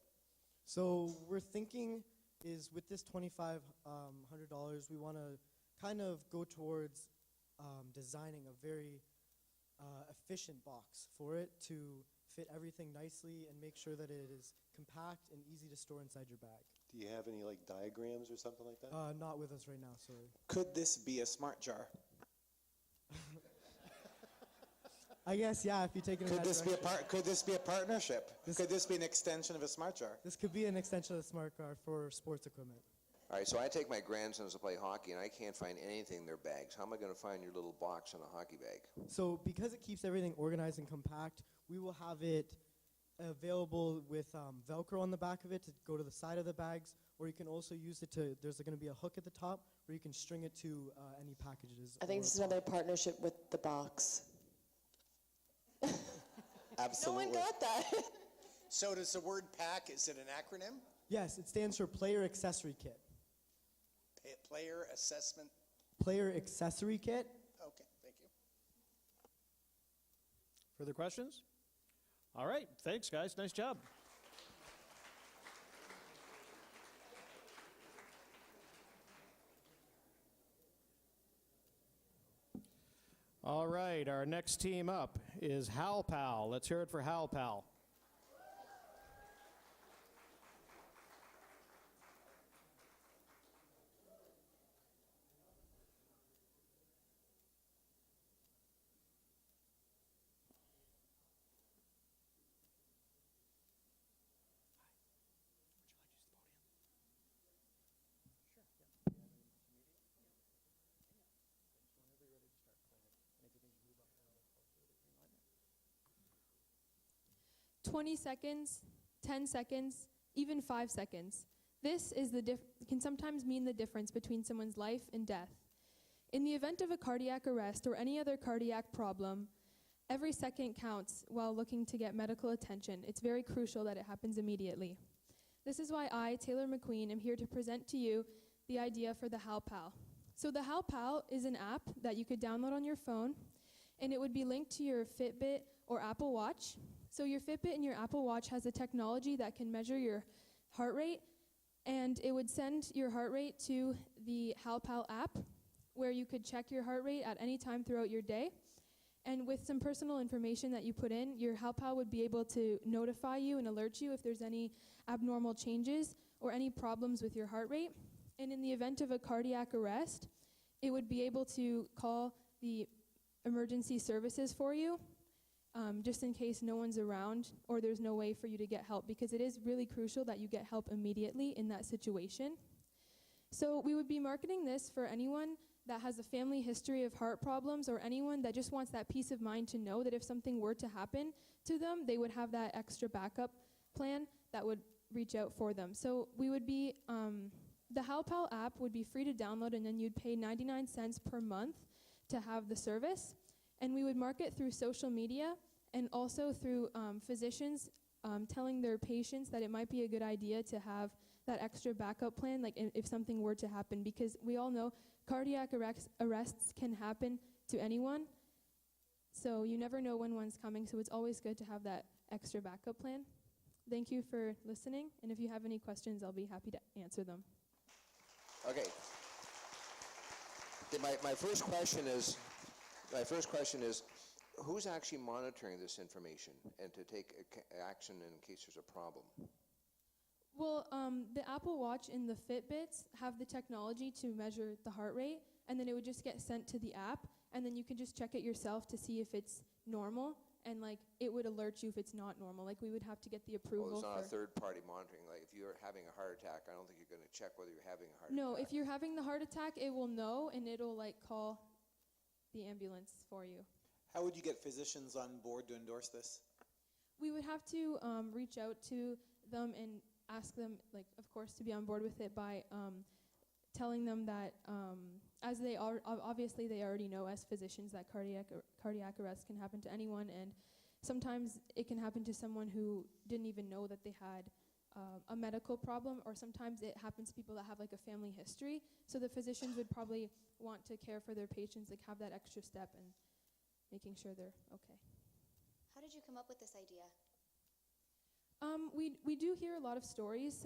So we're thinking is with this $2,500, we want to kind of go towards designing a very efficient box for it to fit everything nicely and make sure that it is compact and easy to store inside your bag. Do you have any like diagrams or something like that? Not with us right now, sorry. Could this be a smart jar? I guess, yeah, if you take it in Could that this be a direction. could this be a partnership? Could this be an extension of a smart jar? This could be an extension of the smart card for sports equipment. All right, so I take my grandsons to play hockey, and I can't find anything in their bags. How am I going to find your little box in a hockey bag? So because it keeps everything organized and compact, we will have it available with Velcro on the back of it to go to the side of the bags, or you can also use it to, there's going to be a hook at the top where you can string it to any packages. I think this is another partnership with the box. Absolutely. No one got that. So does the word pack, is it an acronym? Yes, it stands for Player Accessory Kit. Player assessment? Player Accessory Kit. Okay, thank you. Further questions? All right, thanks, guys. Nice job. All right, our next team up is Hal Pal. Let's hear it for Hal Pal. "20 seconds, 10 seconds, even 5 seconds. This is can sometimes mean the difference between someone's life and death. In the event of a cardiac arrest or any other cardiac problem, every second counts while looking to get medical attention. It's very crucial that it happens immediately. This is why I, Taylor McQueen, am here to present to you the idea for the Hal Pal. So the Hal Pal is an app that you could download on your phone, and it would be linked to your Fitbit or Apple Watch. So your Fitbit and your Apple Watch has a technology that can measure your heart rate, and it would send your heart rate to the Hal Pal app, where you could check your heart rate at any time throughout your day. And with some personal information that you put in, your Hal Pal would be able to notify you and alert you if there's any abnormal changes or any problems with your heart rate. And in the event of a cardiac arrest, it would be able to call the emergency services for you, just in case no one's around or there's no way for you to get help, because it is really crucial that you get help immediately in that situation. So we would be marketing this for anyone that has a family history of heart problems, or anyone that just wants that peace of mind to know that if something were to happen to them, they would have that extra backup plan that would reach out for them. So we would be, the Hal Pal app would be free to download, and then you'd pay 99 cents per month to have the service. And we would market through social media and also through physicians telling their patients that it might be a good idea to have that extra backup plan, like if something were to happen, because we all know cardiac arrests can happen to anyone. So you never know when one's coming, so it's always good to have that extra backup plan. Thank you for listening, and if you have any questions, I'll be happy to answer them. Okay. My first question is, who's actually monitoring this information and to take action in case there's a problem? Well, the Apple Watch and the Fitbits have the technology to measure the heart rate, and then it would just get sent to the app, and then you can just check it yourself to see if it's normal, and like it would alert you if it's not normal. Like we would have to get the approval. Well, it's not a for third-party monitoring. Like if you're having a heart attack, I don't think you're going to check whether you're having a heart No, attack. if you're having the heart attack, it will know, and it'll like call the ambulance for you. How would you get physicians on board to endorse this? We would have to reach out to them and ask them, like, of course, to be on board with it by telling them that, as they are, obviously they already know as physicians that cardiac arrest can happen to anyone, and sometimes it can happen to someone who didn't even know that they had a medical problem, or sometimes it happens to people that have like a family history. So the physicians would probably want to care for their patients, like have that extra step and making sure they're okay. How did you come up with this idea? We do hear a lot of stories,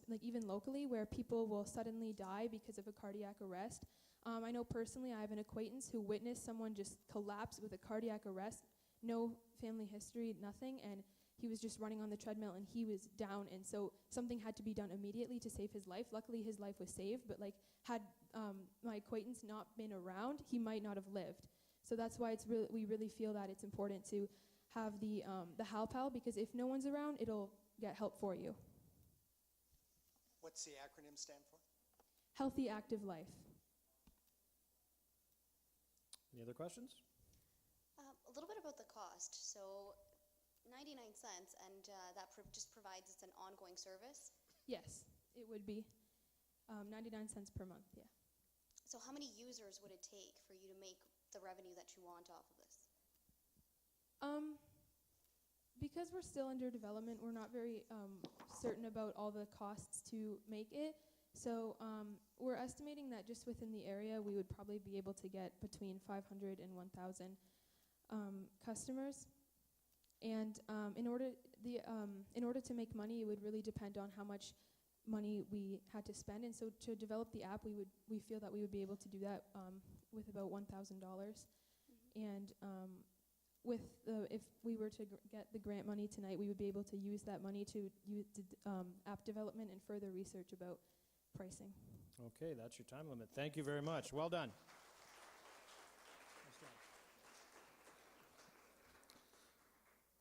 like even locally, where people will suddenly die because of a cardiac arrest. I know personally I have an acquaintance who witnessed someone just collapse with a cardiac arrest, no family history, nothing, and he was just running on the treadmill and he was down, and so something had to be done immediately to save his life. Luckily his life was saved, but like had my acquaintance not been around, he might not have lived. So that's why we really feel that it's important to have the HALPAL, because if no one's around, it'll get help for you. What's the acronym stand for? Healthy, active life. Any other questions? A little bit about the cost. So 99 cents, and that just provides us an ongoing service. Yes, it would be 99 cents per month, yeah. So how many users would it take for you to make the revenue that you want off of this? Because we're still under development, we're not very certain about all the costs to make it. So we're estimating that just within the area, we would probably be able to get between 500 and 1,000 customers. And in order to make money, it would really depend on how much money we had to spend. And so to develop the app, we feel that we would be able to do that with about $1,000. And if we were to get the grant money tonight, we would be able to use that money to use app development and further research about pricing. Okay, that's your time limit. Thank you very much. Well done.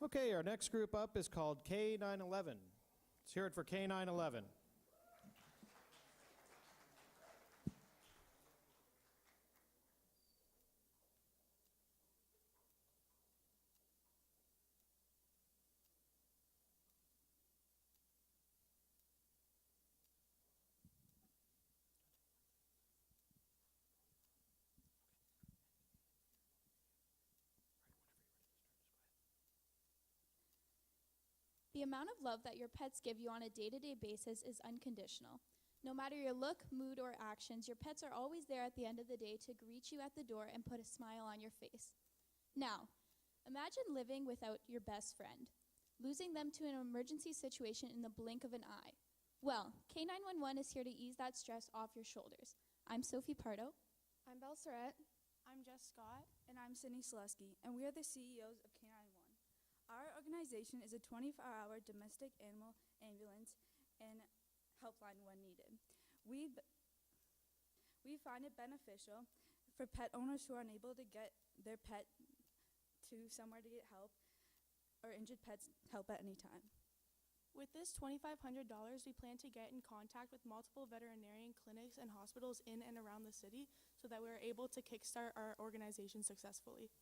Okay, our next group up is called K911. Let's hear it for K911. The amount of love that your pets give you on a day-to-day basis is unconditional. No matter your look, mood, or actions, your pets are always there at the end of the day to greet you at the door and put a smile on your face. Now, imagine living without your best friend, losing them to an emergency situation in the blink of an eye. Well, K911 is here to ease that stress off your shoulders. I'm Sophie Pardo. I'm Belle Surratt. I'm Jess Scott. And I'm Sydney Selesky, and we are the CEOs of K911. Our organization is a 24-hour domestic animal ambulance and helpline when needed. We find it beneficial for pet owners who are unable to get their pet to somewhere to get help, or injured pets help at any time. With this $2,500, we plan to get in contact with multiple veterinarian clinics and hospitals in and around the city so that we're able to kickstart our organization successfully.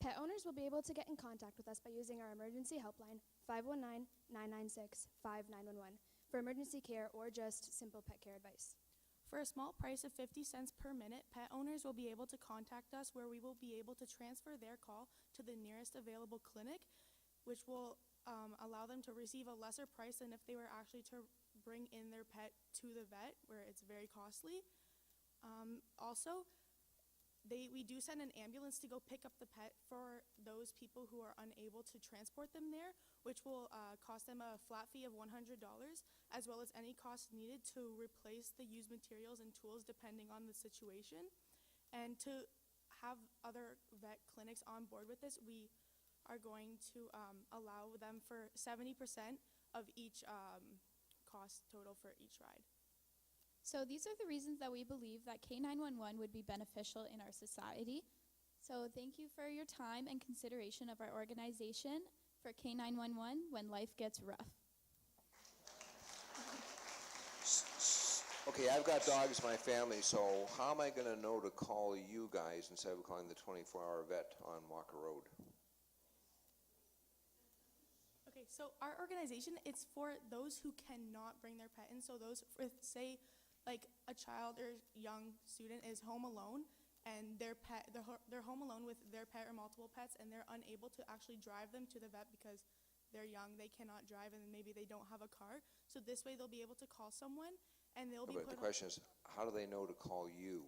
Pet owners will be able to get in contact with us by using our emergency helpline, 519-996-5911, for emergency care or just simple pet care advice. For a small price of 50 cents per minute, pet owners will be able to contact us, where we will be able to transfer their call to the nearest available clinic, which will allow them to receive a lesser price than if they were actually to bring in their pet to the vet, where it's very costly. Also, we do send an ambulance to go pick up the pet for those people who are unable to transport them there, which will cost them a flat fee of $100, as well as any costs needed to replace the used materials and tools depending on the situation. And to have other vet clinics on board with this, we are going to allow them for 70% of each cost total for each ride. So these are the reasons that we believe that K911 would be beneficial in our society. So thank you for your time and consideration of our organization for K911 when life gets rough. Okay, I've got dogs in my family, so how am I going to know to call you guys instead of calling the 24-hour vet on Walker Road? Okay, so our organization, it's for those who cannot bring their pet in. So those, if, say, like a child or young student is home alone, and their pet, they're home alone with their pet or multiple pets, and they're unable to actually drive them to the vet because they're young, they cannot drive, and maybe they don't have a car. So this way they'll be able to call someone, and they'll be But the question is, how do they know to call you?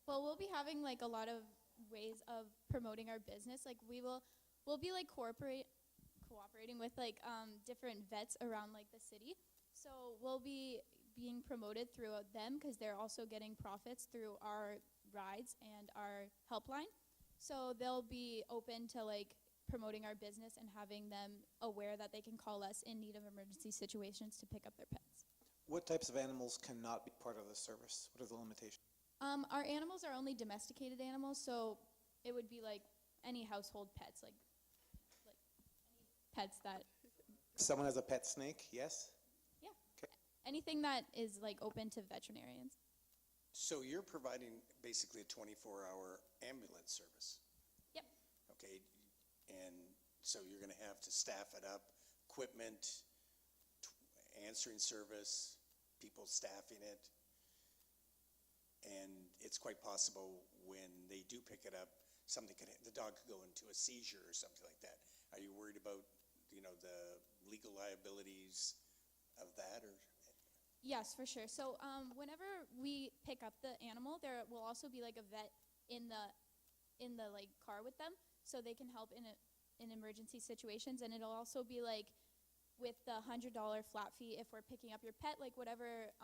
Well, we'll be having like a lot of ways of promoting our business. Like we'll be like cooperating with like different vets around like the city. So we'll be being promoted through them because they're also getting profits through our rides and our helpline. So they'll be open to like promoting our business and having them aware that they can call us in need of emergency situations to pick up their pets. What types of animals cannot be part of the service? What are the limitations? Our animals are only domesticated animals, so it would be like any household pets, like any pets that, Someone has a pet snake, yes? yeah, anything that is like open to veterinarians. So you're providing basically a 24-hour ambulance service? Yep. Okay, and so you're going to have to staff it up, equipment, answering service, people staffing it, and it's quite possible when they do pick it up, the dog could go into a seizure or something like that. Are you worried about, the legal liabilities of that, or? Yes, for sure. So whenever we pick up the animal, there will also be like a vet in the like car with them, so they can help in emergency situations, and it'll also be like with the $100 flat fee if we're picking up your pet, like whatever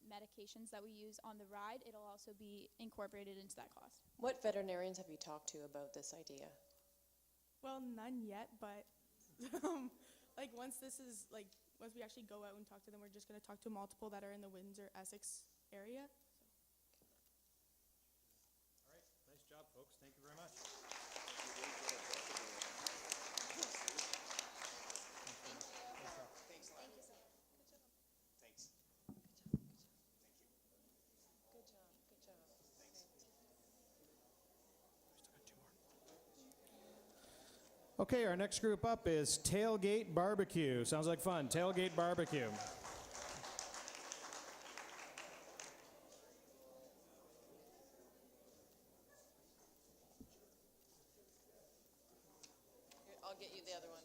medications that we use on the ride, it'll also be incorporated into that cost. What veterinarians have you talked to about this idea? Well, none yet, but like once we actually go out and talk to them, we're just going to talk to multiple that are in the Windsor, Essex area. All right, nice job, folks. Thank you very much. Okay, our next group up is Tailgate Barbecue. Sounds like fun. Tailgate Barbecue. I'll get you the other one.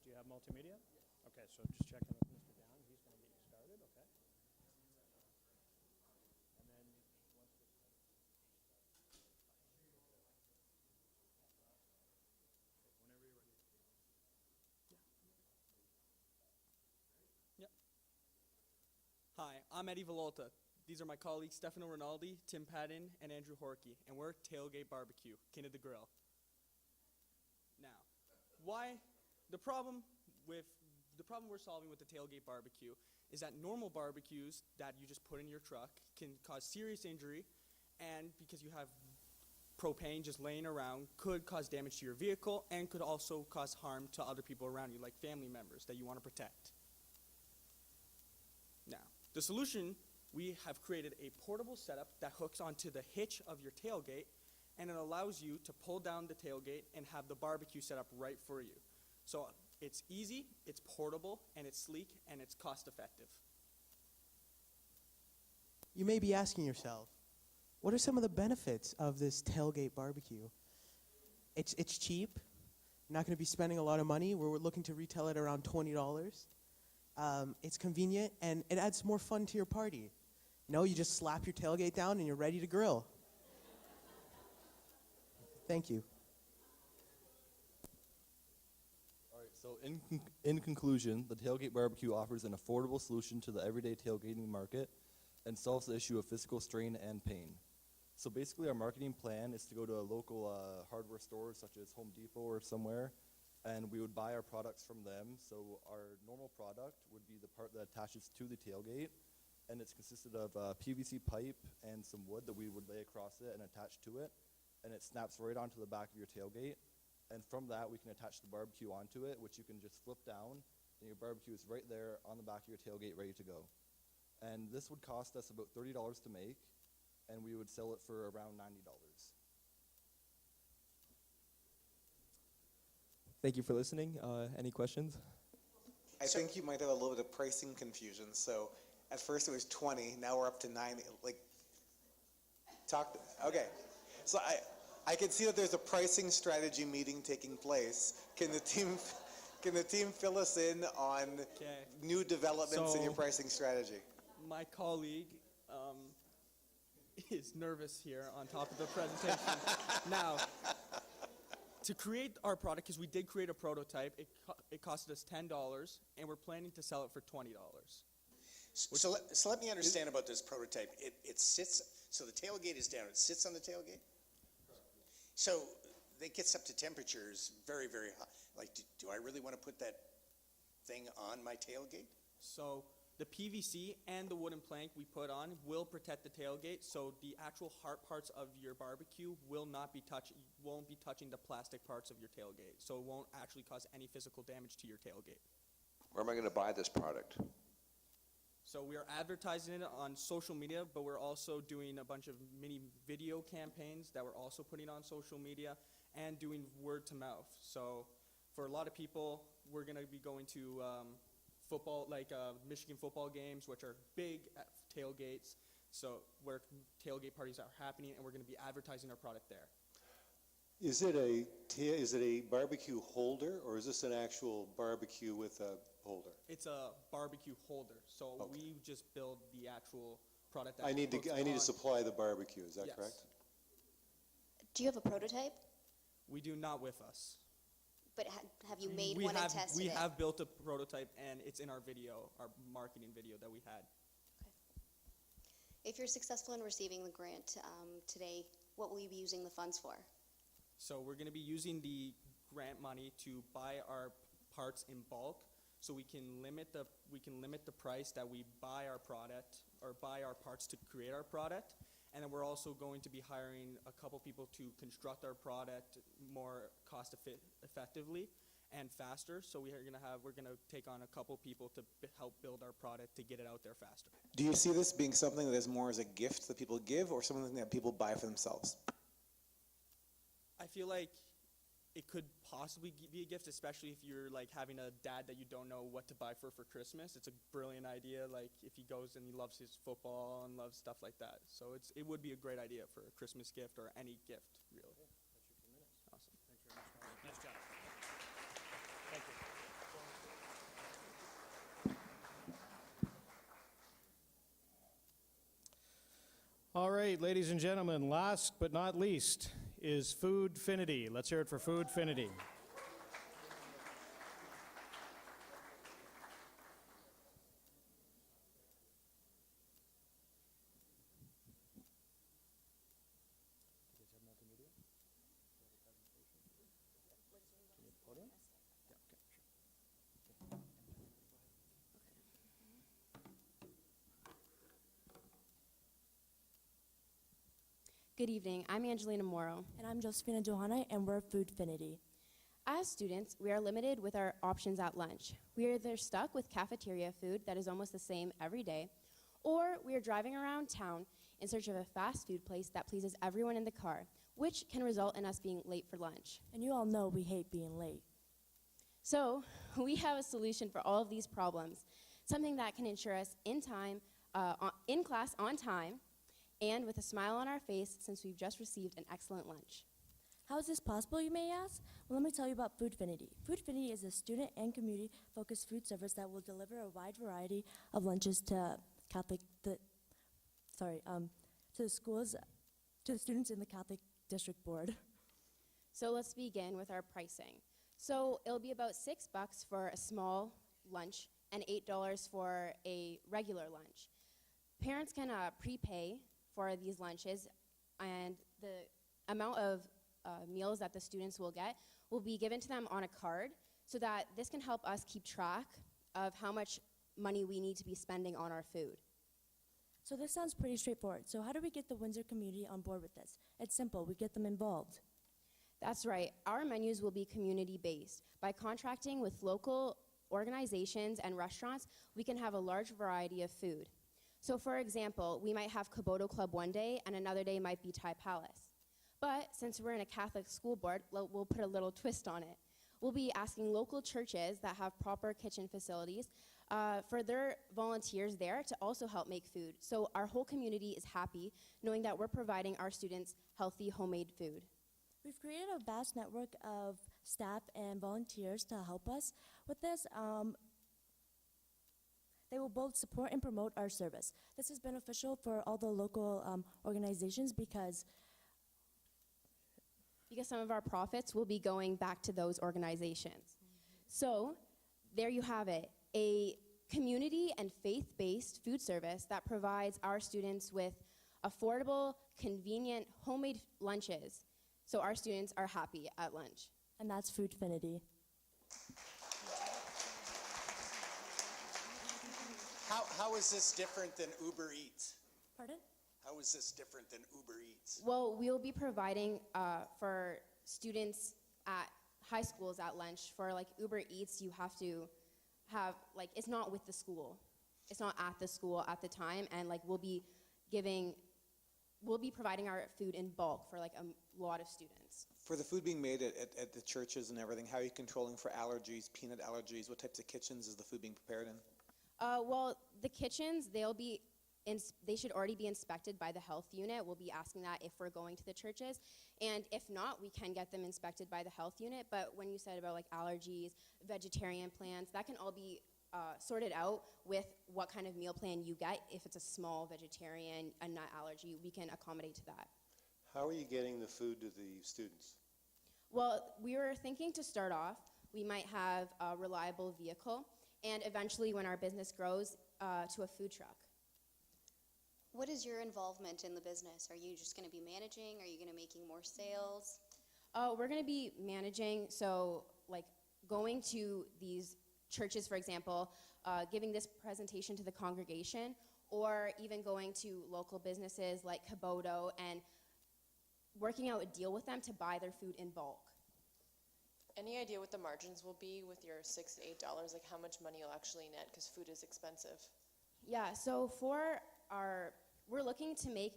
Do you have multimedia? Okay, so just checking with Mr. Down. He's going to get you started, okay? And then once this... Whenever you're ready. Yep. Hi, I'm Eddie Vololta. These are my colleagues Stefano Rinaldi, Tim Patton, and Andrew Horkey, and we're Tailgate Barbecue, King of the Grill. Now, the problem we're solving with the Tailgate Barbecue is that normal barbecues that you just put in your truck can cause serious injury, and because you have propane just laying around, could cause damage to your vehicle and could also cause harm to other people around you, like family members that you want to protect. Now, the solution, we have created a portable setup that hooks onto the hitch of your tailgate, and it allows you to pull down the tailgate and have the barbecue set up right for you. So it's easy, it's portable, and it's sleek, and it's cost effective. You may be asking yourself, what are some of the benefits of this tailgate barbecue? It's cheap. You're not going to be spending a lot of money. We're looking to retail it around $20. It's convenient, and it adds more fun to your party. You just slap your tailgate down, and you're ready to grill. Thank you. All right, so in conclusion, the Tailgate Barbecue offers an affordable solution to the everyday tailgating market and solves the issue of physical strain and pain. So basically our marketing plan is to go to a local hardware store such as Home Depot or somewhere, and we would buy our products from them. So our normal product would be the part that attaches to the tailgate, and it's consisted of PVC pipe and some wood that we would lay across it and attach to it, and it snaps right onto the back of your tailgate. And from that, we can attach the barbecue onto it, which you can just flip down, and your barbecue is right there on the back of your tailgate ready to go. And this would cost us about $30 to make, and we would sell it for around $90. Thank you for listening. Any questions? I think you might have a little bit of pricing confusion. So at first it was 20, now we're up to 90. Okay. So I can see that there's a pricing strategy meeting taking place. Can the team fill us in on new developments in your pricing strategy? My colleague is nervous here on top of the presentation. Now, to create our product, because we did create a prototype, it costed us $10, and we're planning to sell it for $20. So let me understand about this prototype. It sits, so the tailgate is down. It sits on the tailgate? So it gets up to temperatures very, very hot. Like, do I really want to put that thing on my tailgate? So the PVC and the wooden plank we put on will protect the tailgate, so the actual hard parts of your barbecue won't be touching the plastic parts of your tailgate. So it won't actually cause any physical damage to your tailgate. Where am I going to buy this product? So we are advertising it on social media, but we're also doing a bunch of mini video campaigns that we're also putting on social media and doing word to mouth. So for a lot of people, we're going to be going to football, Michigan football games, which are big at tailgates, so where tailgate parties are happening, and we're going to be advertising our product there. Is it a barbecue holder, or is this an actual barbecue with a holder? It's a barbecue holder, so we just build the actual product. That I need to supply the barbecue. Is that Yes. correct? Do you have a prototype? We do not with us. But have you made one and tested We it? have built a prototype, and it's in our video, our marketing video that we had. If you're successful in receiving the grant today, what will you be using the funds for? So we're going to be using the grant money to buy our parts in bulk, so we can limit the price that we buy our product or buy our parts to create our product. And then we're also going to be hiring a couple people to construct our product more cost effectively and faster. So we're going to take on a couple people to help build our product to get it out there faster. Do you see this being something that is more as a gift that people give, or something that people buy for themselves? I feel like it could possibly be a gift, especially if you're having a dad that you don't know what to buy for Christmas. It's a brilliant idea, if he goes and he loves his football and loves stuff like that. So it would be a great idea for a Christmas gift or any gift, really. Awesome. Thanks very much. Nice job. Thank you. All right, ladies and gentlemen, last but not least is Foodfinity. Let's hear it for Foodfinity. Good evening. I'm Angelina Morrow. And I'm Josephina Johanna, and we're Foodfinity. As students, we are limited with our options at lunch. We are either stuck with cafeteria food that is almost the same every day, or we are driving around town in search of a fast food place that pleases everyone in the car, which can result in us being late for lunch. And you all know we hate being late. So we have a solution for all of these problems, something that can ensure us in class on time, and with a smile on our face since we've just received an excellent lunch. How is this possible, you may ask? Well, let me tell you about Foodfinity. Foodfinity is a student and community-focused food service that will deliver a wide variety of lunches to the students in the Catholic District Board. So let's begin with our pricing. So it'll be about $6 for a small lunch and $8 for a regular lunch. Parents can prepay for these lunches and the amount of meals that the students will get will be given to them on a card, so that this can help us keep track of how much money we need to be spending on our food. So this sounds pretty straightforward. So how do we get the Windsor community on board with this? It's simple. We get them involved. That's right. Our menus will be community-based. By contracting with local organizations and restaurants, we can have a large variety of food. So for example, we might have Kaboto Club one day, and another day might be Thai Palace. But since we're in a Catholic school board, we'll put a little twist on it. We'll be asking local churches that have proper kitchen facilities for their volunteers there to also help make food. So our whole community is happy knowing that we're providing our students healthy homemade food. We've created a vast network of staff and volunteers to help us with this. They will both support and promote our service. This is beneficial for all the local organizations because some of our profits will be going back to those organizations. So there you have it, a community and faith-based food service that provides our students with affordable, convenient, homemade lunches, so our students are happy at lunch. And that's Foodfinity. How is this different than Uber Eats? Pardon? How is this different than Uber Eats? Well, we'll be providing for students at high schools at lunch. For like Uber Eats, you have to have, like, it's not with the school. It's not at the school at the time, and like we'll be providing our food in bulk for like a lot of students. For the food being made at the churches and everything, how are you controlling for allergies, peanut allergies? What types of kitchens is the food being prepared in? Well, the kitchens, they should already be inspected by the health unit. We'll be asking that if we're going to the churches. And if not, we can get them inspected by the health unit. But when you said about like allergies, vegetarian plans, that can all be sorted out with what kind of meal plan you get. If it's a small vegetarian, a nut allergy, we can accommodate to that. How are you getting the food to the students? Well, we were thinking to start off, we might have a reliable vehicle, and eventually when our business grows, to a food truck. What is your involvement in the business? Are you just going to be managing? Are you going to be making more sales? We're going to be managing, so like going to these churches, for example, giving this presentation to the congregation, or even going to local businesses like Kaboto and working out a deal with them to buy their food in bulk. Any idea what the margins will be with your $6 to $8? Like how much money you'll actually net, because food is expensive? Yeah, so we're looking to make,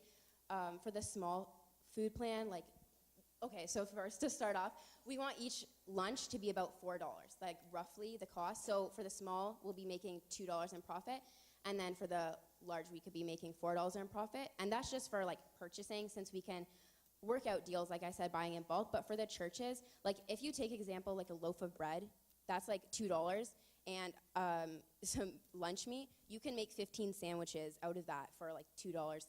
for the small food plan, like, okay, so first to start off, we want each lunch to be about $4, like roughly the cost. So for the small, we'll be making $2 in profit, and then for the large, we could be making $4 in profit. And that's just for like purchasing, since we can work out deals, like I said, buying in bulk. But for the churches, like if you take example like a loaf of bread, that's like $2, and some lunch meat, you can make 15 sandwiches out of that for like $2, $3.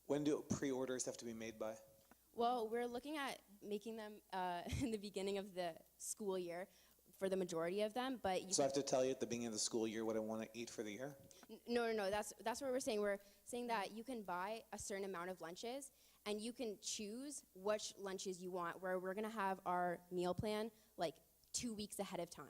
When do pre-orders have to be made by? Well, we're looking at making them in the beginning of the school year for the majority of them, but So I have to tell you at the beginning of the school year what I want to eat for the year? No, that's what we're saying. We're saying that you can buy a certain amount of lunches, and you can choose which lunches you want, where we're going to have our meal plan like 2 weeks ahead of time.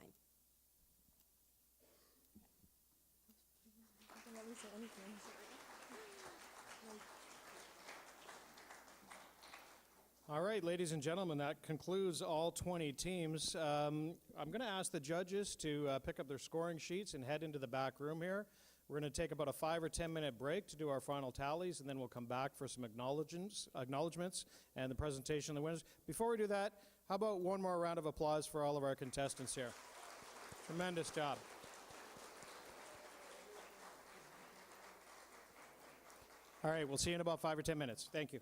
All right, ladies and gentlemen, that concludes all 20 teams. I'm going to ask the judges to pick up their scoring sheets and head into the back room here. We're going to take about a 5 or 10 minute break to do our final tallies, and then we'll come back for some acknowledgements and the presentation of the winners. Before we do that, how about one more round of applause for all of our contestants here? Tremendous job. All right, we'll see you in about 5 or 10 minutes. Thank you.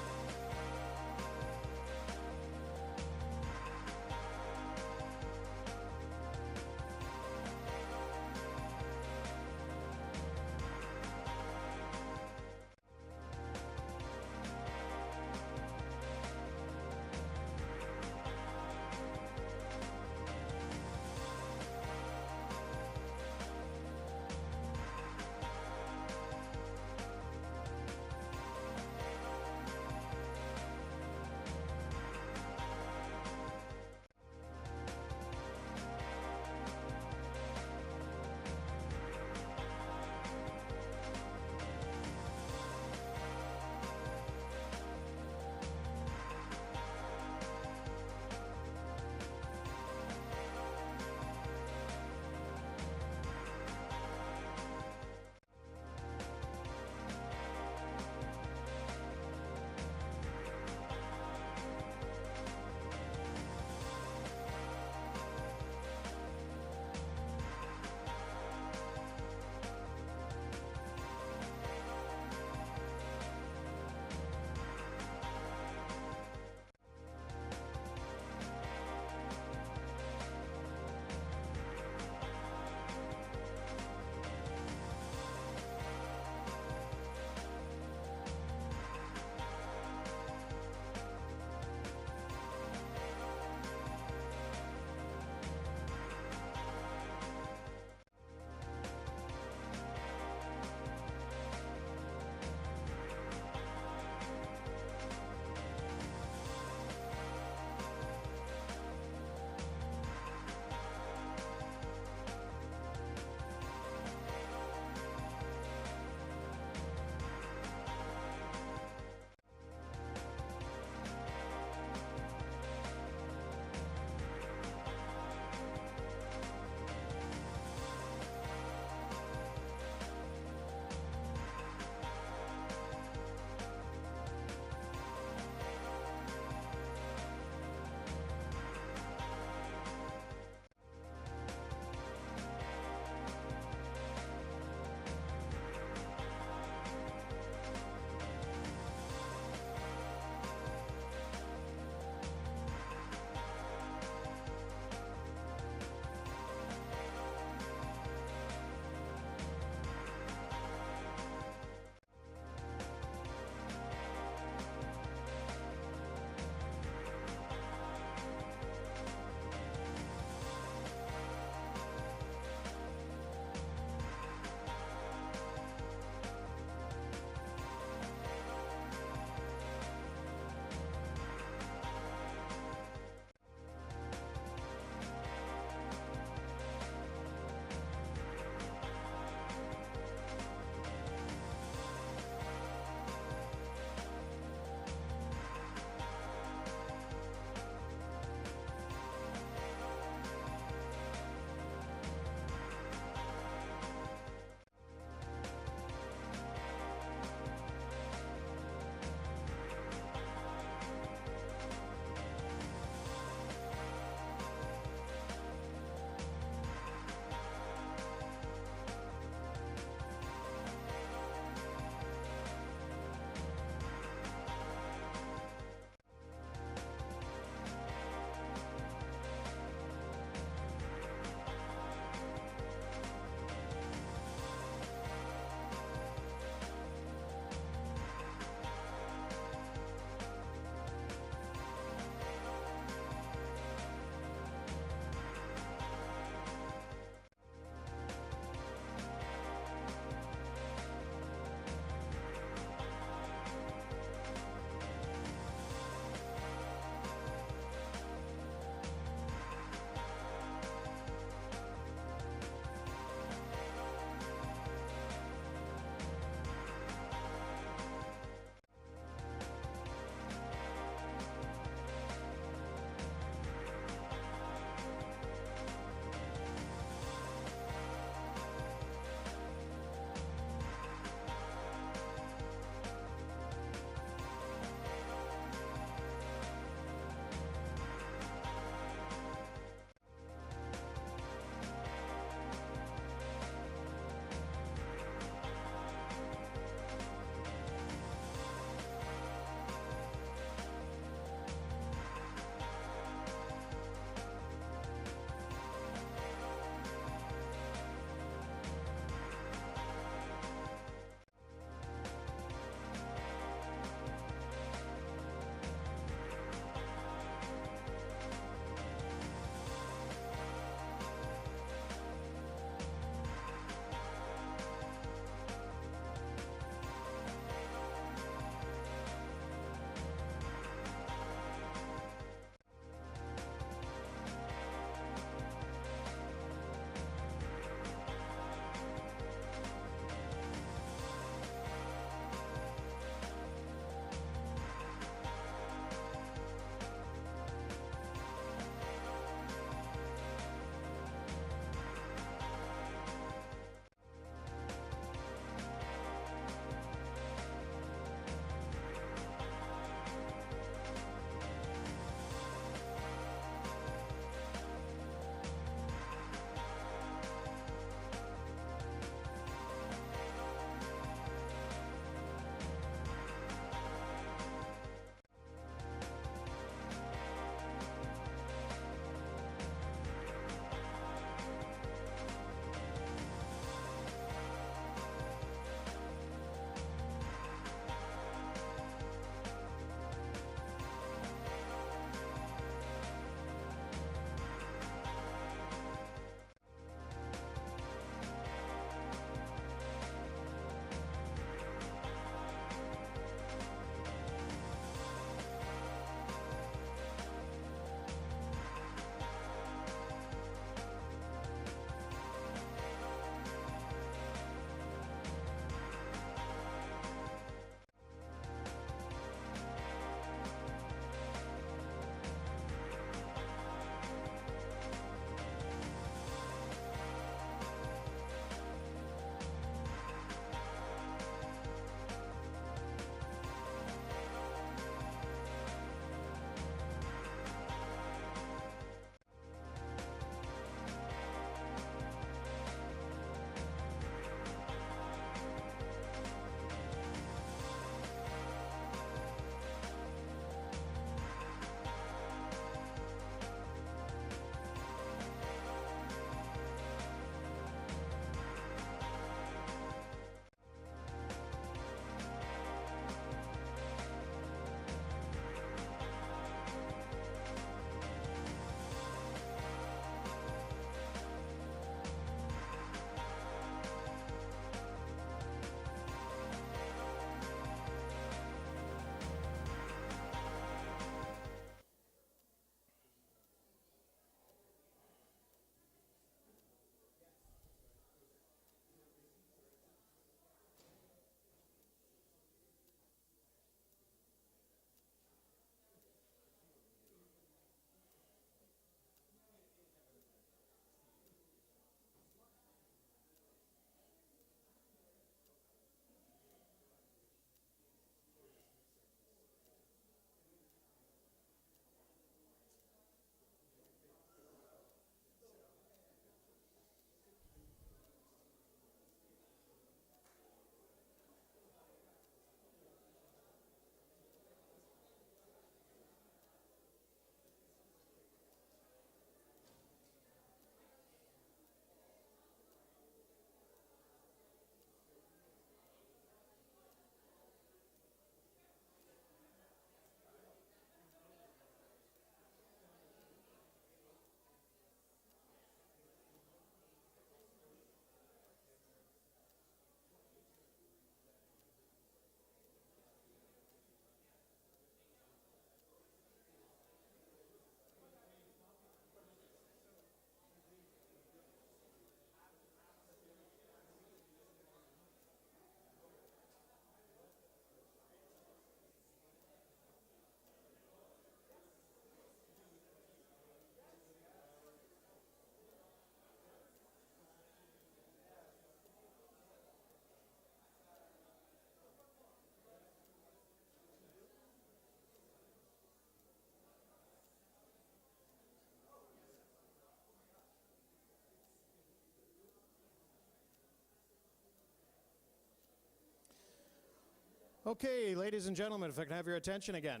Okay, ladies and gentlemen, if I can have your attention again.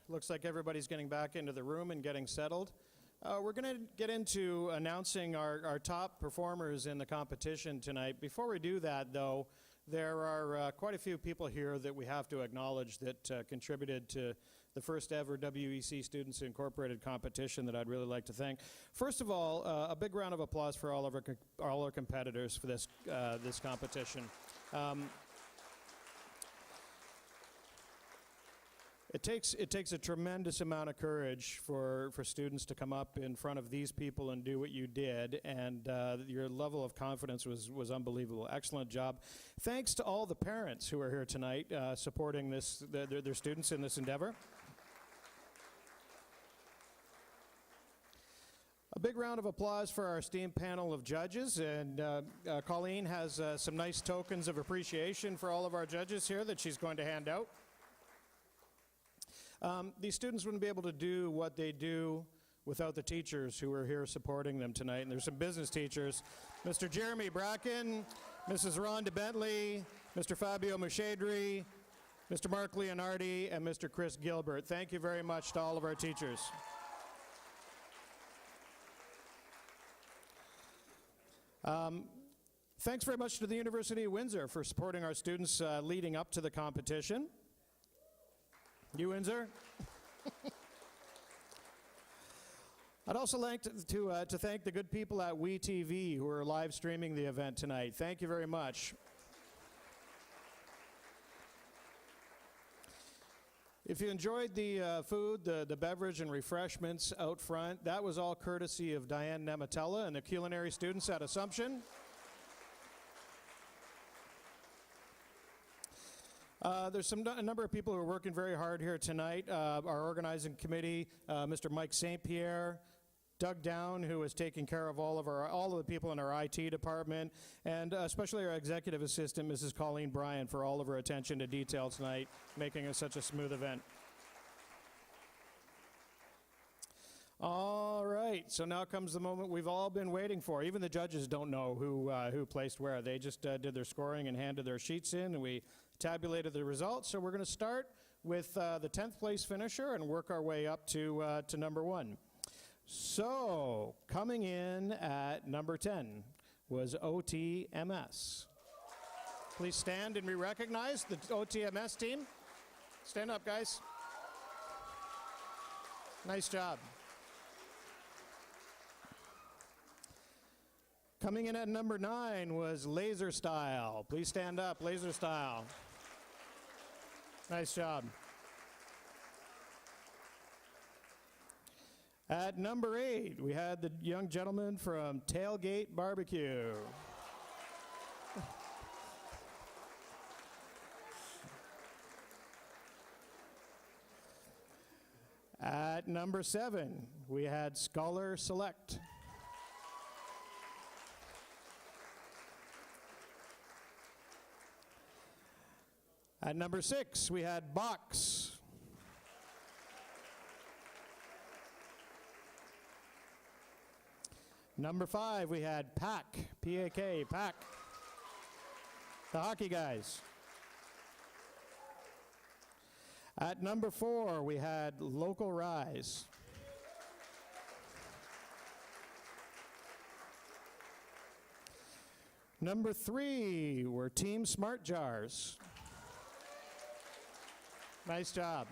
Looks like everybody's getting back into the room and getting settled. We're going to get into announcing our top performers in the competition tonight. Before we do that, though, there are quite a few people here that we have to acknowledge that contributed to the first ever WEC Students Incorporated competition that I'd really like to thank. First of all, a big round of applause for all our competitors for this competition. It takes a tremendous amount of courage for students to come up in front of these people and do what you did, and your level of confidence was unbelievable. Excellent job. Thanks to all the parents who are here tonight supporting their students in this endeavor. A big round of applause for our esteemed panel of judges, and Colleen has some nice tokens of appreciation for all of our judges here that she's going to hand out. These students wouldn't be able to do what they do without the teachers who are here supporting them tonight. And there's some business teachers. Mr. Jeremy Bracken, Mrs. Rhonda Bentley, Mr. Fabio Mushadri, Mr. Mark Leonardi, and Mr. Chris Gilbert. Thank you very much to all of our teachers. Thanks very much to the University of Windsor for supporting our students leading up to the competition. You, Windsor? I'd also like to thank the good people at WE TV who are live streaming the event tonight. Thank you very much. If you enjoyed the food, the beverage, and refreshments out front, that was all courtesy of Diane Nematella and the culinary students at Assumption. There's a number of people who are working very hard here tonight. Our organizing committee, Mr. Mike St. Pierre, Doug Down, who is taking care of all of the people in our IT department, and especially our executive assistant, Mrs. Colleen Bryan, for all of her attention to detail tonight, making it such a smooth event. All right, so now comes the moment we've all been waiting for. Even the judges don't know who placed where. They just did their scoring and handed their sheets in, and we tabulated the results. So we're going to start with the 10th place finisher and work our way up to number 1. So coming in at number 10 was OTMS. Please stand and be recognized, the OTMS team. Stand up, guys. Nice job. Coming in at number 9 was Laser Style. Please stand up, Laser Style. Nice job. At number 8, we had the young gentleman from Tailgate Barbecue. At number 7, we had Scholar Select. At number 6, we had Box. Number 5, we had Pack, P-A-K, Pack. The hockey guys. At number 4, we had Local Rise. Number 3 were Team Smart Jars. Nice job.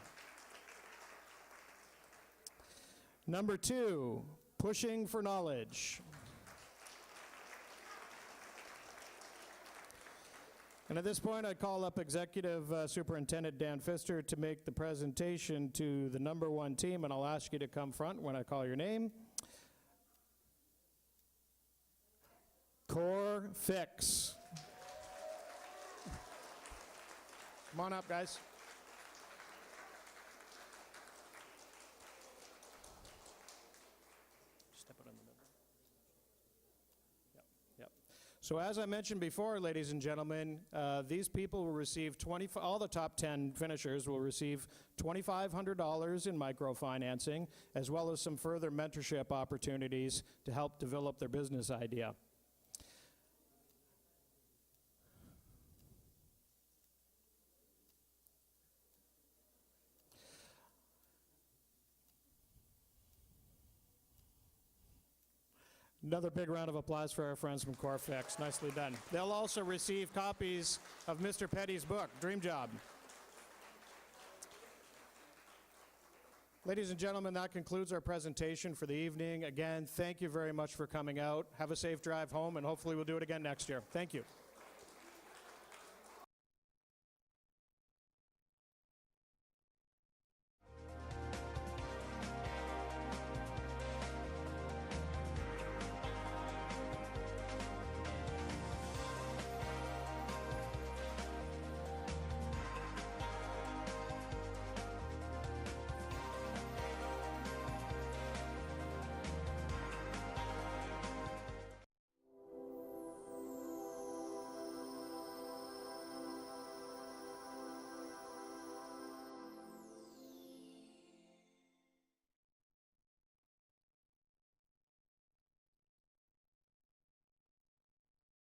Number 2, Pushing for Knowledge. And at this point, I'd call up Executive Superintendent Dan Pfister to make the presentation to the number 1 team, and I'll ask you to come front when I call your name. Core Fix. Come on up, guys. So as I mentioned before, ladies and gentlemen, these people will receive all the top 10 finishers will receive $2,500 in microfinancing, as well as some further mentorship opportunities to help develop their business idea. Another big round of applause for our friends from Corfix. Nicely done. They'll also receive copies of Mr. Petty's book, Dream Job. Ladies and gentlemen, that concludes our presentation for the evening. Again, thank you very much for coming out. Have a safe drive home, and hopefully we'll do it again next year. Thank you.